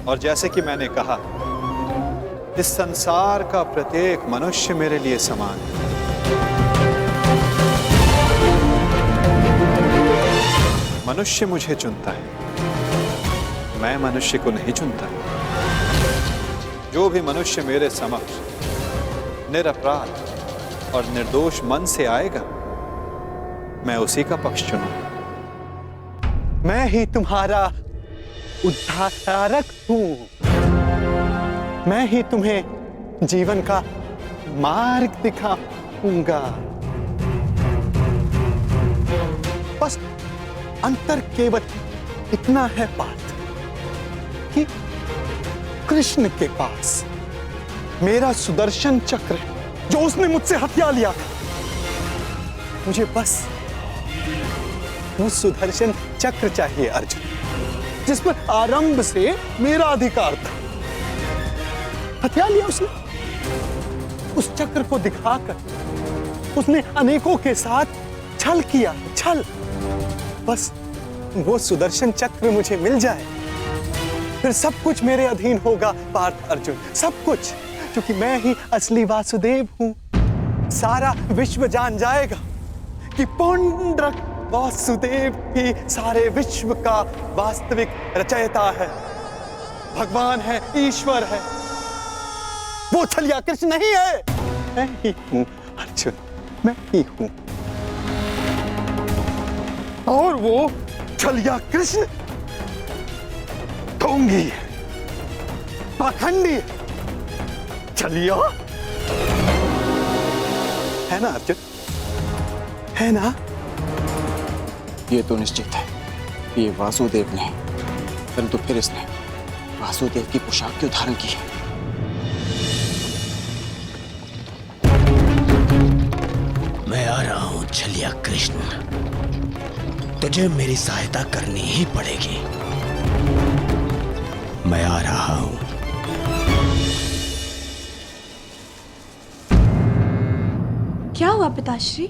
और जैसे कि मैंने कहा, इस संसार का प्रत्येक मनुष्य मेरे लिए समान है। मनुष्य मुझे चुनता है, मैं मनुष्य को नहीं चुनता। जो भी मनुष्य मेरे समक्ष निरपराध और निर्दोष मन से आएगा, मैं उसी का पक्ष चुनूंगा। मैं ही तुम्हारा उद्धारक हूं। मैं ही तुम्हें जीवन का मार्ग दिखाऊंगा। बस अंतर केवल इतना है पार्थ कि कृष्ण के पास मेरा सुदर्शन चक्र है, जो उसने मुझसे हथिया लिया था। मुझे बस वो सुदर्शन चक्र चाहिए अर्जुन, जिस पर आरंभ से मेरा अधिकार था। हथिया लिया उसने। उस चक्र को दिखाकर उसने अनेकों के साथ छल किया, छल। बस वो सुदर्शन चक्र मुझे मिल जाए, फिर सब कुछ मेरे अधीन होगा पार्थ अर्जुन, सब कुछ, क्योंकि मैं ही असली वासुदेव हूं। सारा विश्व जान जाएगा कि पुंडरक वासुदेव ही सारे विश्व का वास्तविक रचयिता है, भगवान है, ईश्वर है। वो छलिया कृष्ण नहीं है, मैं ही हूं अर्जुन, मैं ही हूं। और वो छलिया कृष्ण ढोंगी है, पाखंडी है, छलिया है ना अर्जुन, है ना? ये तो निश्चित है, ये वासुदेव नहीं, परंतु फिर इसने वासुदेव की पोशाक क्यों धारण की है? मैं आ रहा हूं छलिया कृष्ण, तुझे मेरी सहायता करनी ही पड़ेगी। मैं आ रहा हूं। क्या हुआ पिताश्री?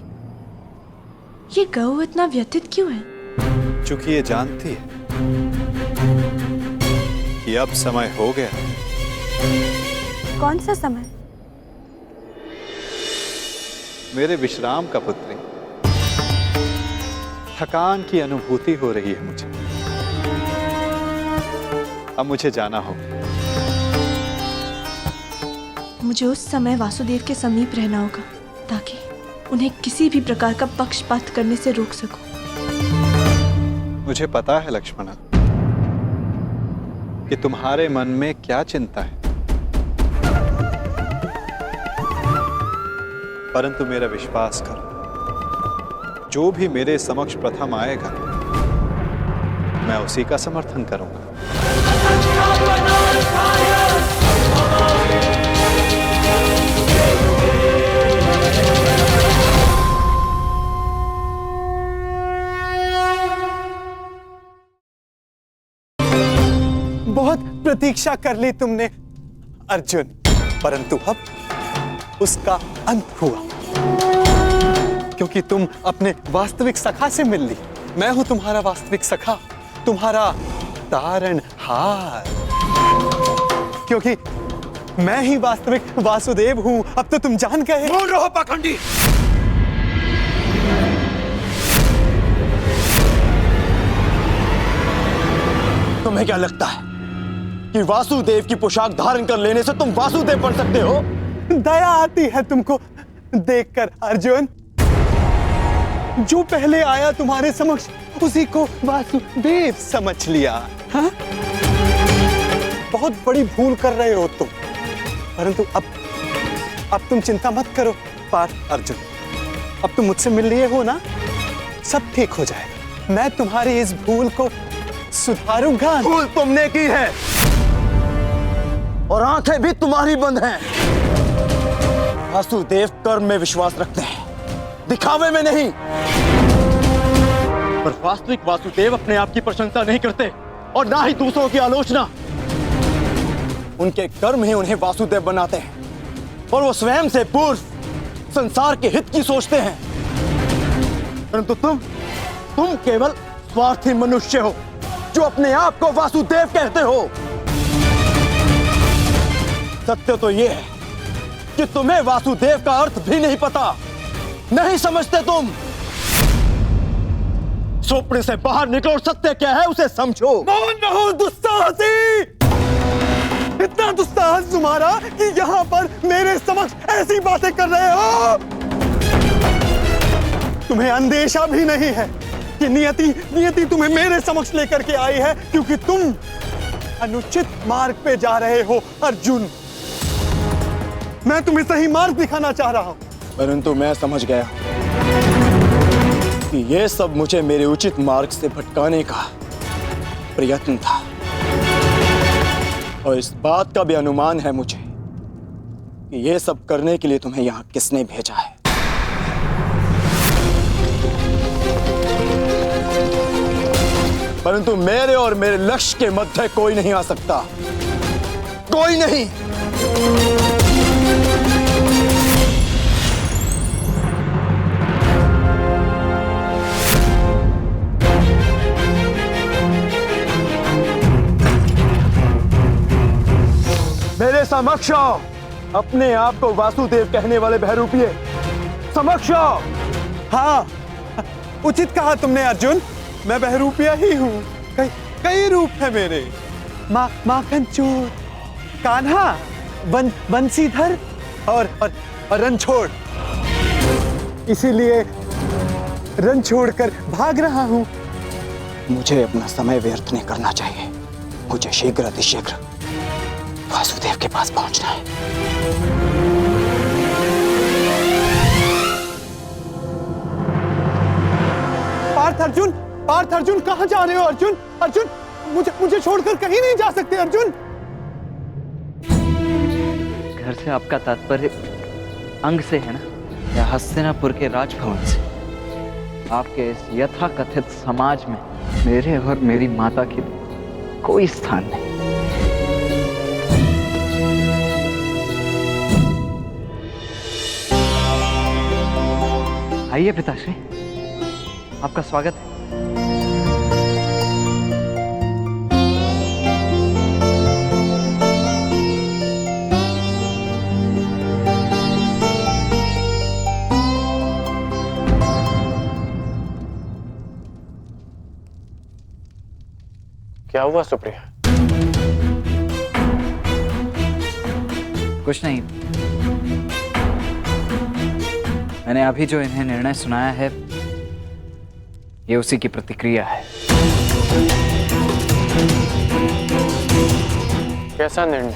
ये गऊ इतना व्यथित क्यों है? चूंकि ये जानती है कि अब समय हो गया। कौन सा समय? मेरे विश्राम का पुत्री, थकान की अनुभूति हो रही है मुझे। अब मुझे जाना होगा। मुझे उस समय वासुदेव के समीप रहना होगा, ताकि उन्हें किसी भी प्रकार का पक्षपात करने से रोक सकूं। मुझे पता है लक्ष्मणा कि तुम्हारे मन में क्या चिंता है, परंतु मेरा विश्वास करो, जो भी मेरे समक्ष प्रथम आएगा मैं उसी का समर्थन करूंगा। बहुत प्रतीक्षा कर ली तुमने अर्जुन, परंतु अब उसका अंत हुआ, क्योंकि तुम अपने वास्तविक सखा से मिल ली। मैं हूं तुम्हारा वास्तविक सखा, तुम्हारा तारणहार, क्योंकि मैं ही वास्तविक वासुदेव हूं। अब तो तुम जान गए। बोल रहो पाखंडी। तुम्हें क्या लगता है कि वासुदेव की पोशाक धारण कर लेने से तुम वासुदेव बन सकते हो? दया आती है तुमको देखकर अर्जुन। जो पहले आया तुम्हारे समक्ष उसी को वासुदेव समझ लिया। हाँ? बहुत बड़ी भूल कर रहे हो तुम, परंतु अब तुम चिंता मत करो पार्थ अर्जुन। अब तुम मुझसे मिल लिए हो ना, सब ठीक हो जाएगा। मैं तुम्हारी इस भूल को सुधारूंगा। भूल तुमने की है और आंखें भी तुम्हारी बंद हैं। वासुदेव कर्म में विश्वास रखते हैं, दिखावे में नहीं। पर वास्तविक वासुदेव अपने आप की प्रशंसा नहीं करते और ना ही दूसरों की आलोचना। उनके कर्म ही उन्हें वासुदेव बनाते हैं और वो स्वयं से पूर्व संसार के हित की सोचते हैं। परंतु तुम केवल स्वार्थी मनुष्य हो जो अपने आप को वासुदेव कहते हो। सत्य तो यह है कि तुम्हें वासुदेव का अर्थ भी नहीं पता, नहीं समझते तुम। स्वप्न से बाहर निकलो, सत्य क्या है उसे समझो। मौन रहो दुस्साहसी। इतना दुस्साहस तुम्हारा कि यहां पर मेरे समक्ष ऐसी बातें कर रहे हो। तुम्हें अंदेशा भी नहीं है कि नियति तुम्हें मेरे समक्ष लेकर के आई है, क्योंकि तुम अनुचित मार्ग पे जा रहे हो अर्जुन। मैं तुम्हें सही मार्ग दिखाना चाह रहा हूं। परंतु मैं समझ गया कि यह सब मुझे मेरे उचित मार्ग से भटकाने का प्रयत्न था, और इस बात का भी अनुमान है मुझे कि यह सब करने के लिए तुम्हें यहां किसने भेजा है। परंतु मेरे और मेरे लक्ष्य के मध्य कोई नहीं आ सकता, कोई नहीं। मेरे समक्ष आओ, अपने आप को वासुदेव कहने वाले बहरूपिये, समक्ष आओ। हाँ, उचित कहा तुमने अर्जुन। मैं बहरूपिया ही हूँ। कई रूप है मेरे। माखन चोर, कान्हा, बंसीधर और रणछोड़। इसीलिए रन छोड़कर भाग रहा हूँ। मुझे अपना समय व्यर्थ नहीं करना चाहिए। मुझे शीघ्र अतिशीघ्र वासुदेव के पास पहुंचना है। पार्थ अर्जुन कहां जा रहे हो अर्जुन? अर्जुन, मुझे छोड़कर कहीं नहीं जा सकते अर्जुन। घर से आपका तात्पर्य अंग से है ना, या हस्तिनापुर के राजभवन से? आपके इस यथाकथित समाज में मेरे और मेरी माता के लिए कोई स्थान नहीं। आइए पिताश्री, आपका स्वागत है। क्या हुआ सुप्रिया? कुछ नहीं, मैंने अभी जो इन्हें निर्णय सुनाया है ये उसी की प्रतिक्रिया है। कैसा निर्णय?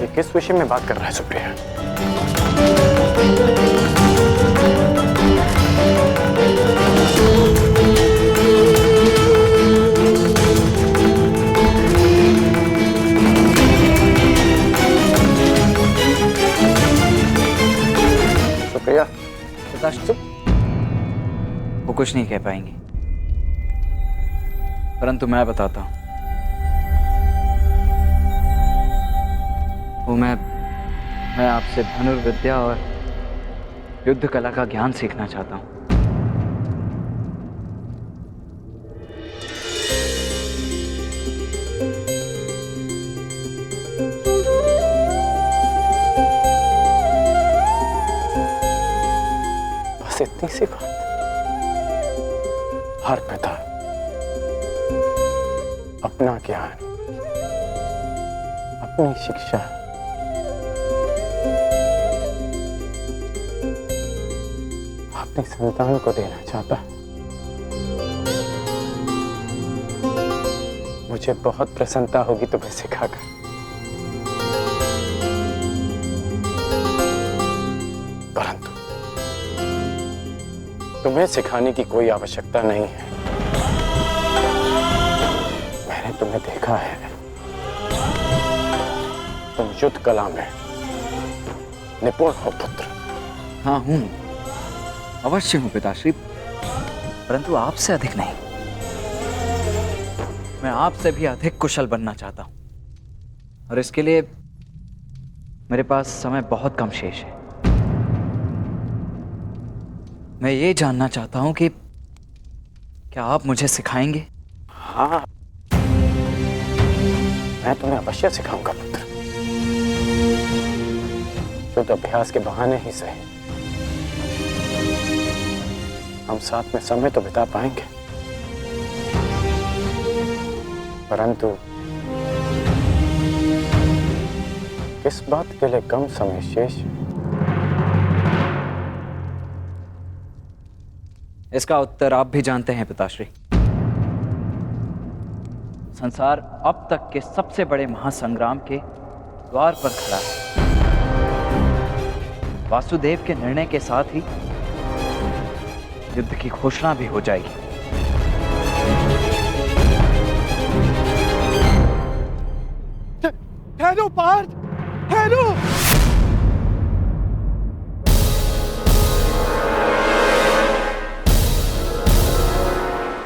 ये किस विषय में बात कर रहा है सुप्रिया? वो कुछ नहीं कह पाएंगी, परंतु मैं बताता हूं। वो मैं आपसे धनुर्विद्या और युद्ध कला का ज्ञान सीखना चाहता हूं। बस इतनी सी बात। हर पिता अपना ज्ञान, अपनी शिक्षा अपने संतान को देना चाहता है। मुझे बहुत प्रसन्नता होगी तुम्हें सिखाकर। परंतु तुम्हें सिखाने की कोई आवश्यकता नहीं है। मैंने तुम्हें देखा है, तुम युद्ध कला में निपुण हो पुत्र। हाँ हूं, अवश्य हूं पिताश्री, परंतु आपसे अधिक नहीं। मैं आपसे भी अधिक कुशल बनना चाहता हूं, और इसके लिए मेरे पास समय बहुत कम शेष है। मैं ये जानना चाहता हूं कि क्या आप मुझे सिखाएंगे? हाँ, मैं तुम्हें अवश्य सिखाऊंगा पुत्र। शुद्ध अभ्यास के बहाने ही सही, हम साथ में समय तो बिता पाएंगे, परंतु किस बात के लिए कम समय शेष? इसका उत्तर आप भी जानते हैं पिताश्री। संसार अब तक के सबसे बड़े महासंग्राम के द्वार पर खड़ा है। वासुदेव के निर्णय के साथ ही युद्ध की घोषणा भी हो जाएगी। ठहरो पार्थ, ठहरो।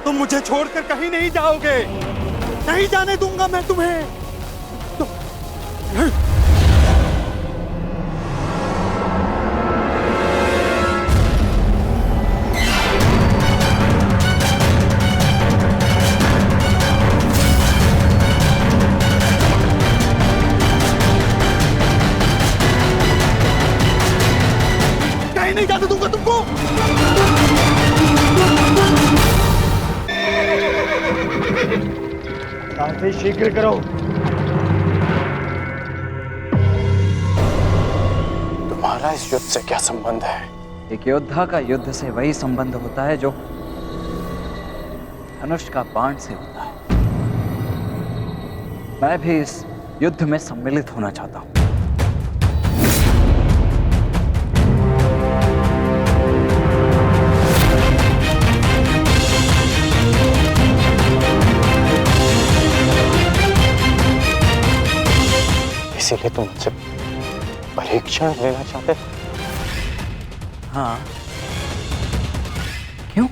तुम मुझे छोड़कर कहीं नहीं जाओगे, नहीं जाने दूंगा मैं तुम्हें। कहीं नहीं जाने दूंगा तुमको। काफी शीघ्र करो। तुम्हारा इस युद्ध से क्या संबंध है? एक योद्धा का युद्ध से वही संबंध होता है जो धनुष का बाण से होता है। मैं भी इस युद्ध में सम्मिलित होना चाहता हूं। इसीलिए तुम मुझसे परीक्षण लेना चाहते थे? हाँ, क्यों?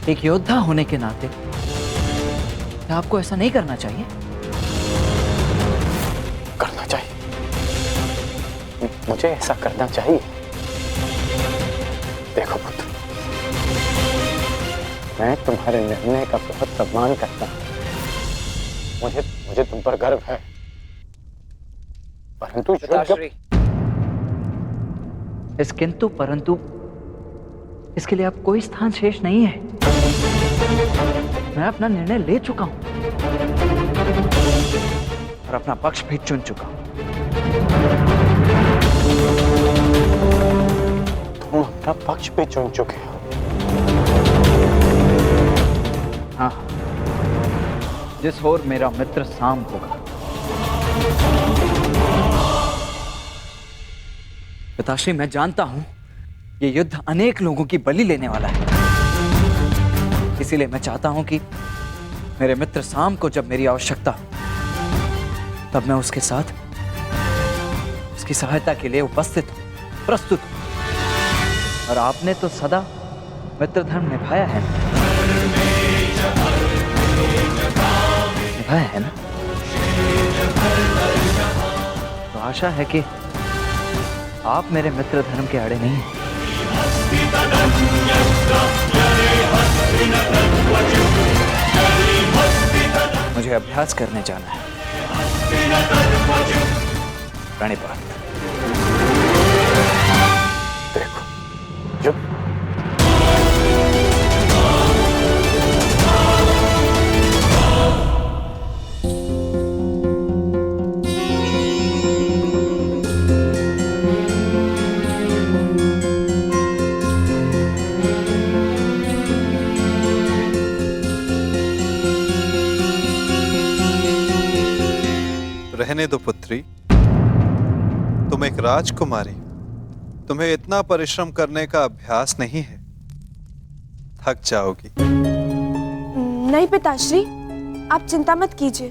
एक योद्धा होने के नाते क्या आपको ऐसा नहीं करना चाहिए? करना चाहिए, मुझे ऐसा करना चाहिए। देखो पुत्र, मैं तुम्हारे निर्णय का बहुत सम्मान करता हूं। मुझे तुम पर गर्व है, परंतु इस किंतु परंतु इसके लिए अब कोई स्थान शेष नहीं है। मैं अपना निर्णय ले चुका हूं और अपना पक्ष भी चुन चुका हूं। तुम अपना पक्ष भी चुन चुके हो? हाँ, जिस ओर मेरा मित्र साम होगा। पिताश्री, मैं जानता हूं ये युद्ध अनेक लोगों की बलि लेने वाला है, इसीलिए मैं चाहता हूं कि मेरे मित्र साम को जब मेरी आवश्यकता हो तब मैं उसके साथ उसकी सहायता के लिए उपस्थित हूं, प्रस्तुत हूं। और आपने तो सदा मित्र धर्म निभाया है ना? निभाया है ना? तो आशा है कि आप मेरे मित्र धर्म के आड़े नहीं हैं। मुझे अभ्यास करने जाना है। प्रणिपात। देखो युद्ध रहने दो पुत्री, तुम एक राजकुमारी, तुम्हें इतना परिश्रम करने का अभ्यास नहीं है, थक जाओगी। नहीं पिताश्री, आप चिंता मत कीजिए,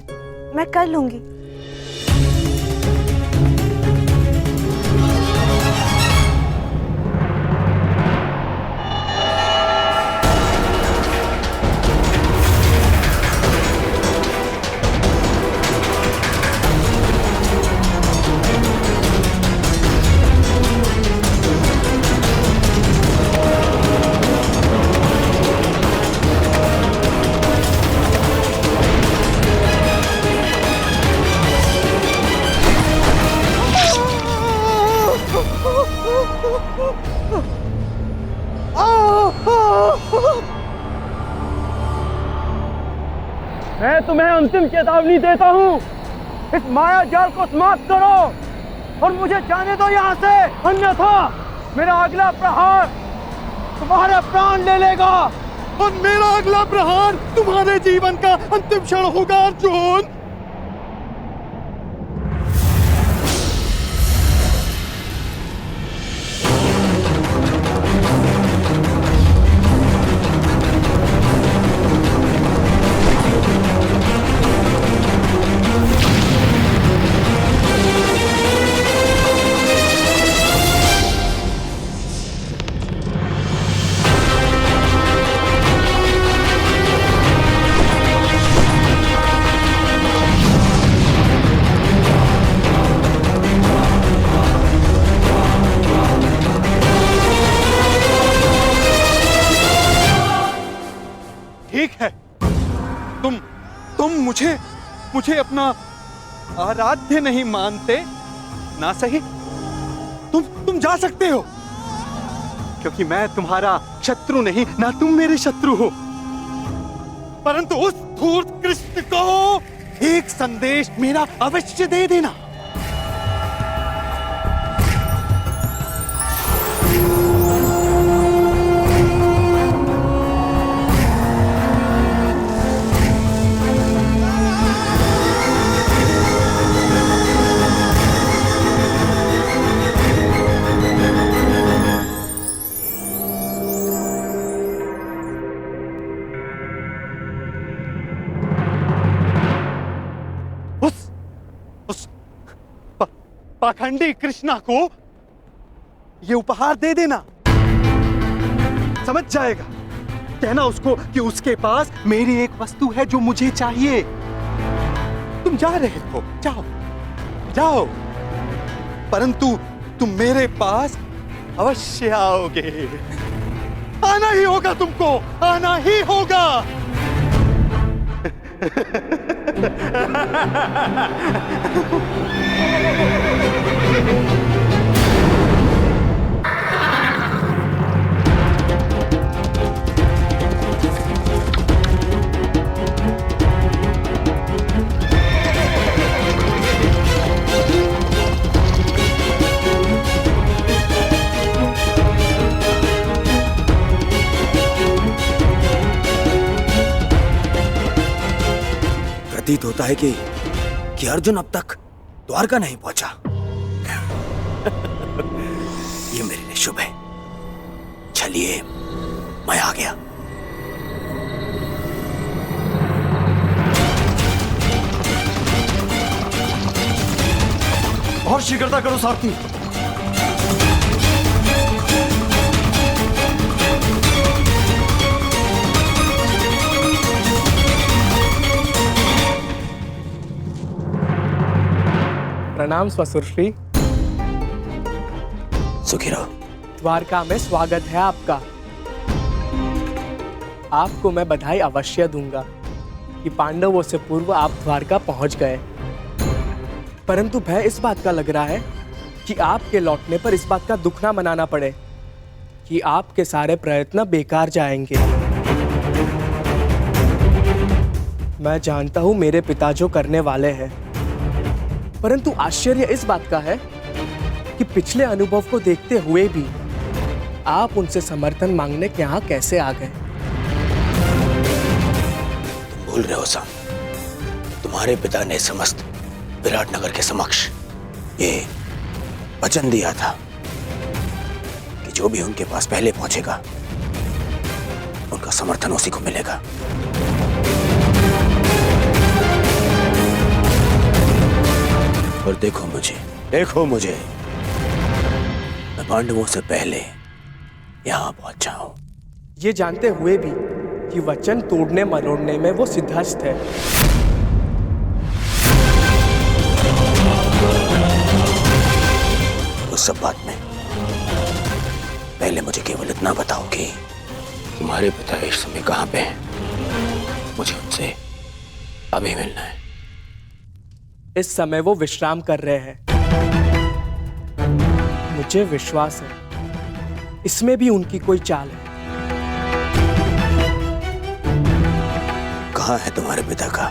मैं कर लूंगी। मैं तुम्हें अंतिम चेतावनी देता हूँ, इस माया जाल को समाप्त करो और मुझे जाने दो यहाँ से, अन्यथा मेरा अगला प्रहार तुम्हारे प्राण ले लेगा। और मेरा अगला प्रहार तुम्हारे जीवन का अंतिम क्षण होगा अर्जुन। ठीक है, तुम मुझे अपना आराध्य नहीं मानते ना, सही? तुम जा सकते हो, क्योंकि मैं तुम्हारा शत्रु नहीं, ना तुम मेरे शत्रु हो। परंतु उस धूर्त कृष्ण को एक संदेश मेरा अवश्य दे देना। पाखंडी कृष्णा को ये उपहार दे देना, समझ जाएगा। कहना उसको कि उसके पास मेरी एक वस्तु है जो मुझे चाहिए। तुम जा रहे हो, जाओ जाओ, परंतु तुम मेरे पास अवश्य आओगे। आना ही होगा, तुमको आना ही होगा। प्रतीत होता है कि अर्जुन अब तक द्वारका नहीं पहुंचा। ये मेरे लिए शुभ है। चलिए, मैं आ गया। और शीघ्रता करो सारथी। प्रणाम ससुर श्री। सुखी रहो। द्वारका में स्वागत है आपका। आपको मैं बधाई अवश्य दूंगा कि पांडवों से पूर्व आप द्वारका पहुंच गए, परंतु भय इस बात का लग रहा है कि आपके लौटने पर इस बात का दुख ना मनाना पड़े कि आपके सारे प्रयत्न बेकार जाएंगे। मैं जानता हूं मेरे पिता जो करने वाले हैं, परंतु आश्चर्य इस बात का है कि पिछले अनुभव को देखते हुए भी आप उनसे समर्थन मांगने के यहाँ कैसे आ गए? तुम भूल रहे हो साम, तुम्हारे पिता ने समस्त विराट नगर के समक्ष ये वचन दिया था कि जो भी उनके पास पहले पहुंचेगा उनका समर्थन उसी को मिलेगा। और देखो मुझे, मैं पांडवों से पहले यहां पहुंचा हूं। ये जानते हुए भी कि वचन तोड़ने मरोड़ने में वो सिद्धहस्त है। उस सब बात में पहले मुझे केवल इतना बताओ कि तुम्हारे पिता इस समय कहां पे हैं? मुझे उनसे अभी मिलना है। इस समय वो विश्राम कर रहे हैं। मुझे विश्वास है इसमें भी उनकी कोई चाल है। कहां है तुम्हारे पिता का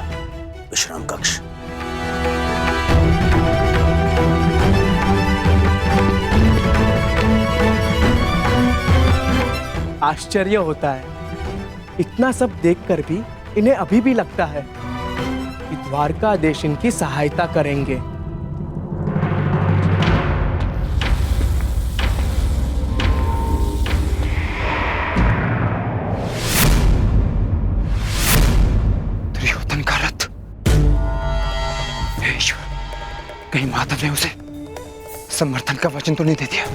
विश्राम कक्ष? आश्चर्य होता है, इतना सब देखकर भी इन्हें अभी भी लगता है कि द्वारकाधीश इनकी सहायता करेंगे। दुर्योधन का रथ! हे ईश्वर, कहीं माधव ने उसे समर्थन का वचन तो नहीं दे दिया?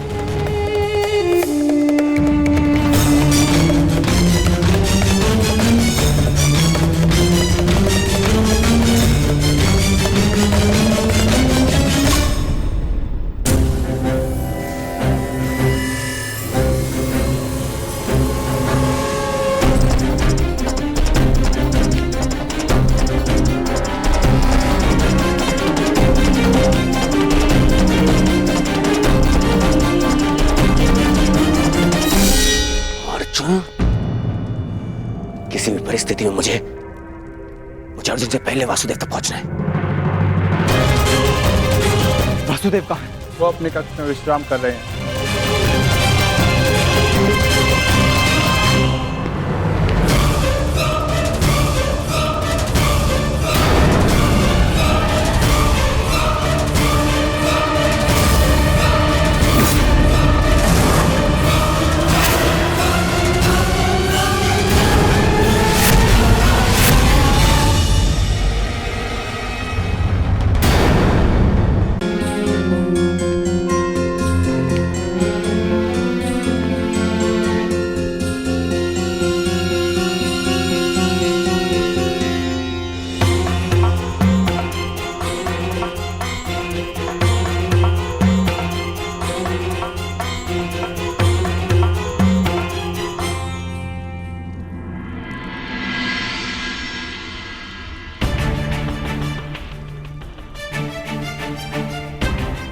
किसी भी परिस्थिति में मुझे अर्जुन से पहले वासुदेव तक पहुंचना है। वासुदेव कहाँ है? वो अपने कक्ष में विश्राम कर रहे हैं।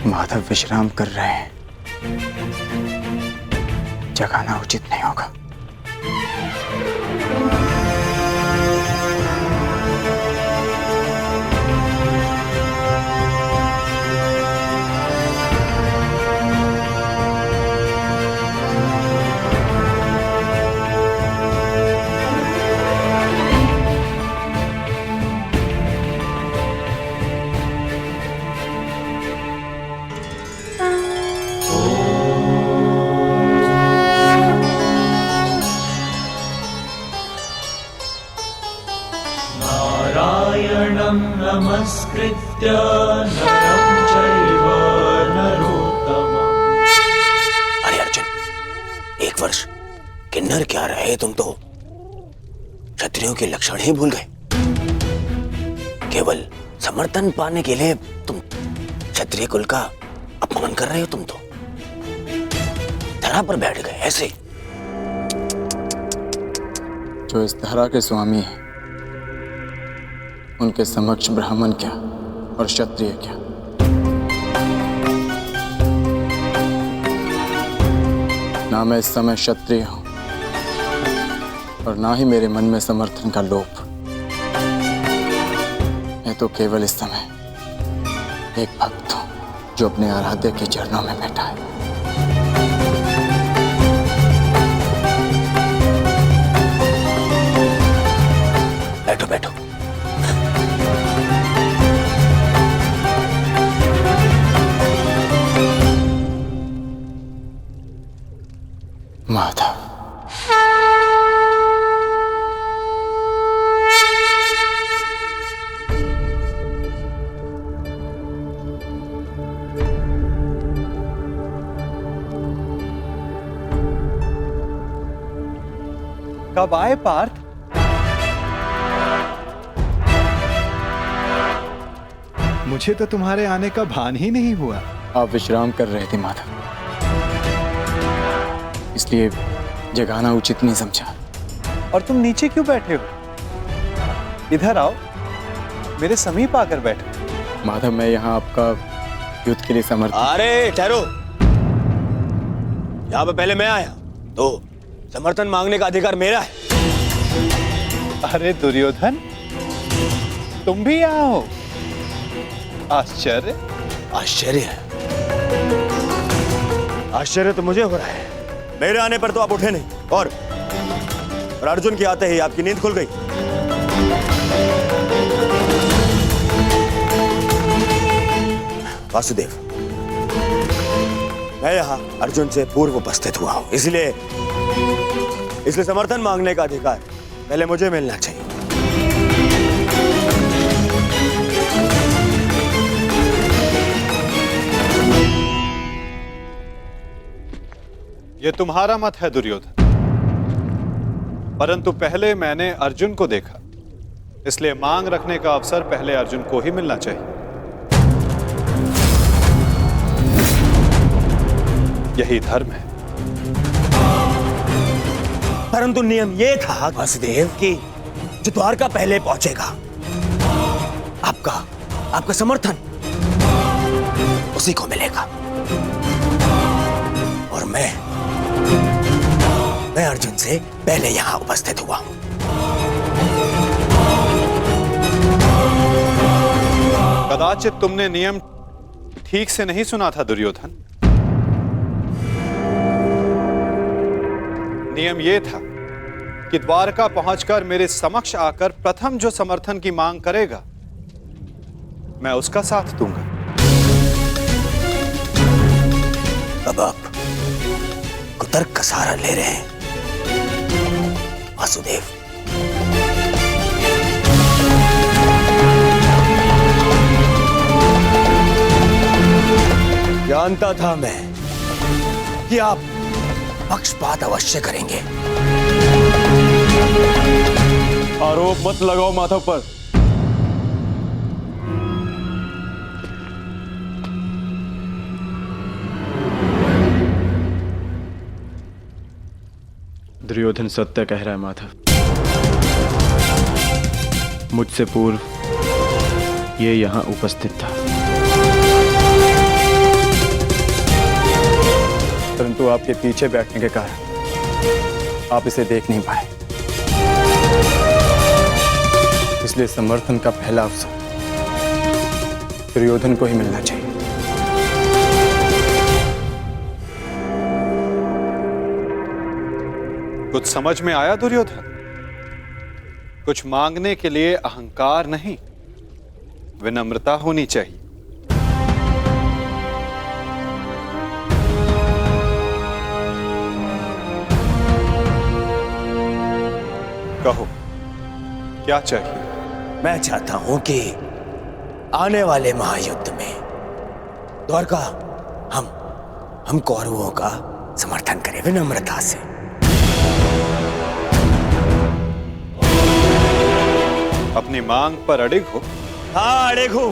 माधव विश्राम कर रहे हैं, जगाना उचित नहीं होगा। नमस्कृत्य नरं चैव नरोत्तमम्। अरे अर्जुन, एक वर्ष किन्नर क्या रहे, तुम तो क्षत्रियों के लक्षण ही भूल गए। केवल समर्थन पाने के लिए तुम क्षत्रिय कुल का अपमान कर रहे हो तुम तो। धरा पर बैठ गए ऐसे। जो इस धरा के स्वामी हैं, उनके समक्ष ब्राह्मण क्या और क्षत्रिय क्या। ना मैं इस समय क्षत्रिय हूं और ना ही मेरे मन में समर्थन का लोभ। मैं तो केवल इस समय एक भक्त हूं जो अपने आराध्य के चरणों में बैठा है। बैठो बैठो। माधव, कब आए पार्थ? मुझे तो तुम्हारे आने का भान ही नहीं हुआ। आप विश्राम कर रहे थे माधव, इसलिए जगाना उचित नहीं समझा। और तुम नीचे क्यों बैठे हो? इधर आओ, मेरे समीप आकर बैठो। माधव, मैं यहाँ आपका युद्ध के लिए समर्थ। अरे ठहरो, यहाँ पे पहले मैं आया तो समर्थन मांगने का अधिकार मेरा है। अरे दुर्योधन, तुम भी यहाँ हो? आश्चर्य। आश्चर्य? आश्चर्य तो मुझे हो रहा है। मेरे आने पर तो आप उठे नहीं और अर्जुन के आते ही आपकी नींद खुल गई। वासुदेव, मैं यहां अर्जुन से पूर्व उपस्थित हुआ हूं, इसलिए समर्थन मांगने का अधिकार पहले मुझे मिलना चाहिए। ये तुम्हारा मत है दुर्योधन, परंतु पहले मैंने अर्जुन को देखा, इसलिए मांग रखने का अवसर पहले अर्जुन को ही मिलना चाहिए। यही धर्म है। परंतु नियम यह था वासुदेव कि जो द्वारका पहले पहुंचेगा, आपका समर्थन उसी को मिलेगा। और मैं अर्जुन से पहले यहां उपस्थित हुआ हूं। कदाचित तुमने नियम ठीक से नहीं सुना था दुर्योधन। नियम यह था कि द्वारका पहुंचकर मेरे समक्ष आकर प्रथम जो समर्थन की मांग करेगा, मैं उसका साथ दूंगा। अब आप कुतर्क का सहारा ले रहे हैं वासुदेव। जानता था मैं कि आप पक्षपात अवश्य करेंगे। आरोप मत लगाओ माधव पर। दुर्योधन सत्य कह रहा है माधव। मुझसे पूर्व ये यहां उपस्थित था, परंतु आपके पीछे बैठने के कारण आप इसे देख नहीं पाए, इसलिए समर्थन का पहला अवसर दुर्योधन को ही मिलना चाहिए। कुछ समझ में आया दुर्योधन? कुछ मांगने के लिए अहंकार नहीं, विनम्रता होनी चाहिए। कहो, क्या चाहिए? मैं चाहता हूं कि आने वाले महायुद्ध में द्वारका हम कौरवों का समर्थन करें विनम्रता से। अपनी मांग पर अड़िग हो? हाँ, अड़िग हूं।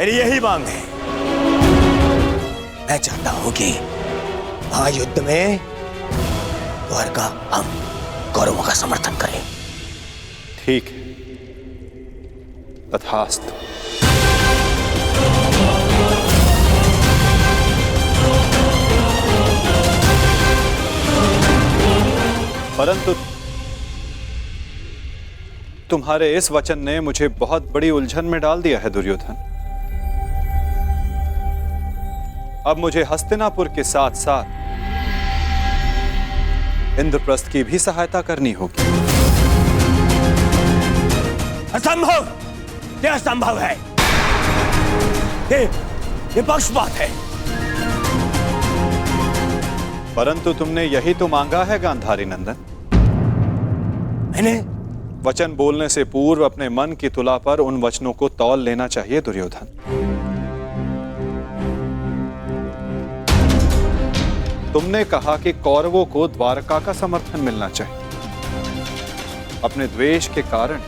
मेरी यही मांग है। मैं चाहता हूं कि महायुद्ध में द्वारका हम कौरवों का समर्थन करें। ठीक है, तथास्तु। परंतु तुम्हारे इस वचन ने मुझे बहुत बड़ी उलझन में डाल दिया है दुर्योधन। अब मुझे हस्तिनापुर के साथ साथ इंद्रप्रस्थ की भी सहायता करनी होगी। असंभव! यह असंभव है। ये पक्षपात है। परंतु तुमने यही तो मांगा है गांधारी नंदन। मैंने वचन बोलने से पूर्व अपने मन की तुला पर उन वचनों को तौल लेना चाहिए दुर्योधन। तुमने कहा कि कौरवों को द्वारका का समर्थन मिलना चाहिए। अपने द्वेष के कारण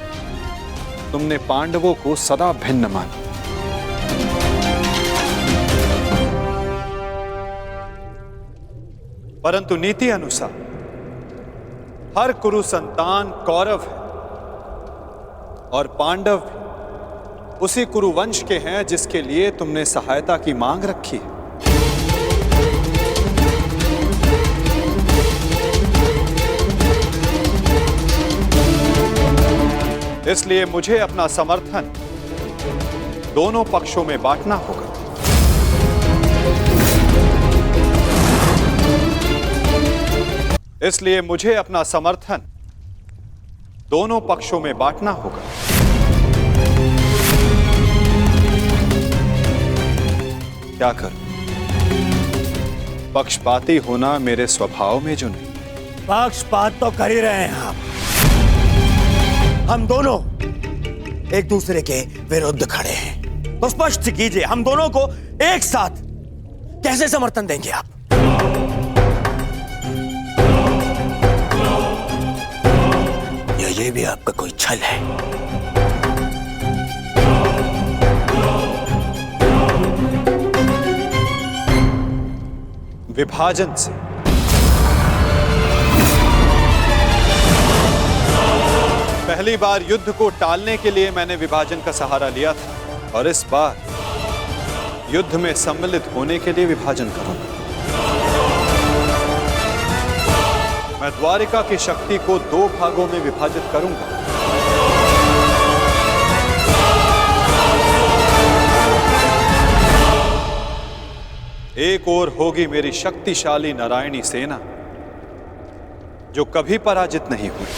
तुमने पांडवों को सदा भिन्न माना। परंतु नीति अनुसार हर कुरु संतान कौरव है और पांडव भी उसी कुरु वंश के हैं जिसके लिए तुमने सहायता की मांग रखी है। इसलिए मुझे अपना समर्थन दोनों पक्षों में बांटना होगा। इसलिए मुझे अपना समर्थन दोनों पक्षों में बांटना होगा। क्या करूं? पक्षपाती होना मेरे स्वभाव में जो नहीं। पक्षपात तो कर ही रहे हैं आप। हम दोनों एक दूसरे के विरुद्ध खड़े हैं। तो स्पष्ट कीजिए, हम दोनों को एक साथ कैसे समर्थन देंगे आप? ये भी आपका कोई छल है। विभाजन से पहली बार युद्ध को टालने के लिए मैंने विभाजन का सहारा लिया था और इस बार युद्ध में सम्मिलित होने के लिए विभाजन करूंगा। मैं द्वारिका की शक्ति को 2 भागों में विभाजित करूंगा। एक ओर होगी मेरी शक्तिशाली नारायणी सेना जो कभी पराजित नहीं हुई।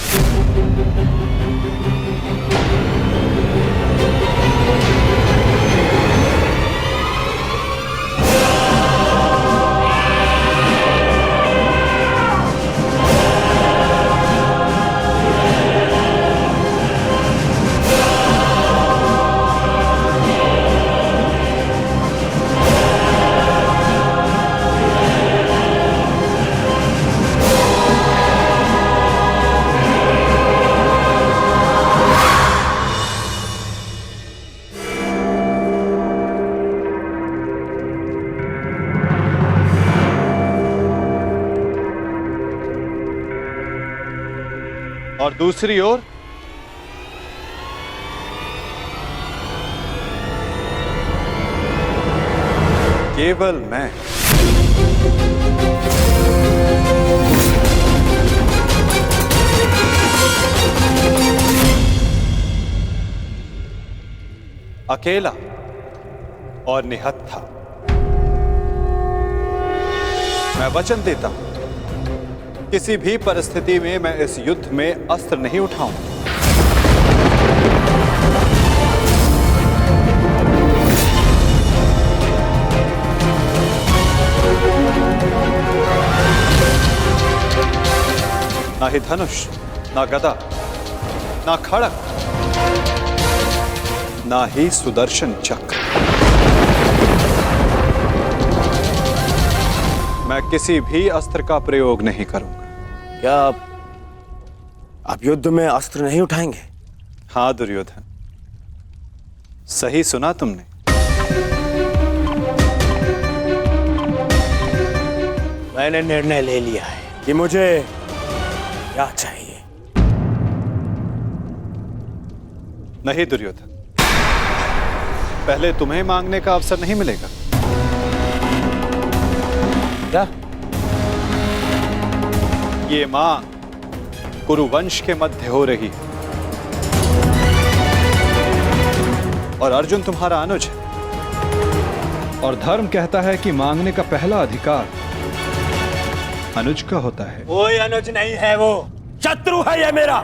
और दूसरी ओर केवल मैं। अकेला और निहत्था। मैं वचन देता हूं, किसी भी परिस्थिति में मैं इस युद्ध में अस्त्र नहीं उठाऊंगा। ना ही धनुष, ना गदा, ना खड़ग, ना ही सुदर्शन चक्र। मैं किसी भी अस्त्र का प्रयोग नहीं करूंगा। क्या आप युद्ध में अस्त्र नहीं उठाएंगे? हाँ दुर्योधन, सही सुना तुमने। मैंने निर्णय ले लिया है कि मुझे क्या चाहिए। नहीं दुर्योधन, पहले तुम्हें मांगने का अवसर नहीं मिलेगा। क्या? ये मांग कुरुवंश के मध्य हो रही है और अर्जुन तुम्हारा अनुज है, और धर्म कहता है कि मांगने का पहला अधिकार अनुज का होता है। कोई अनुज नहीं है, वो शत्रु है ये मेरा।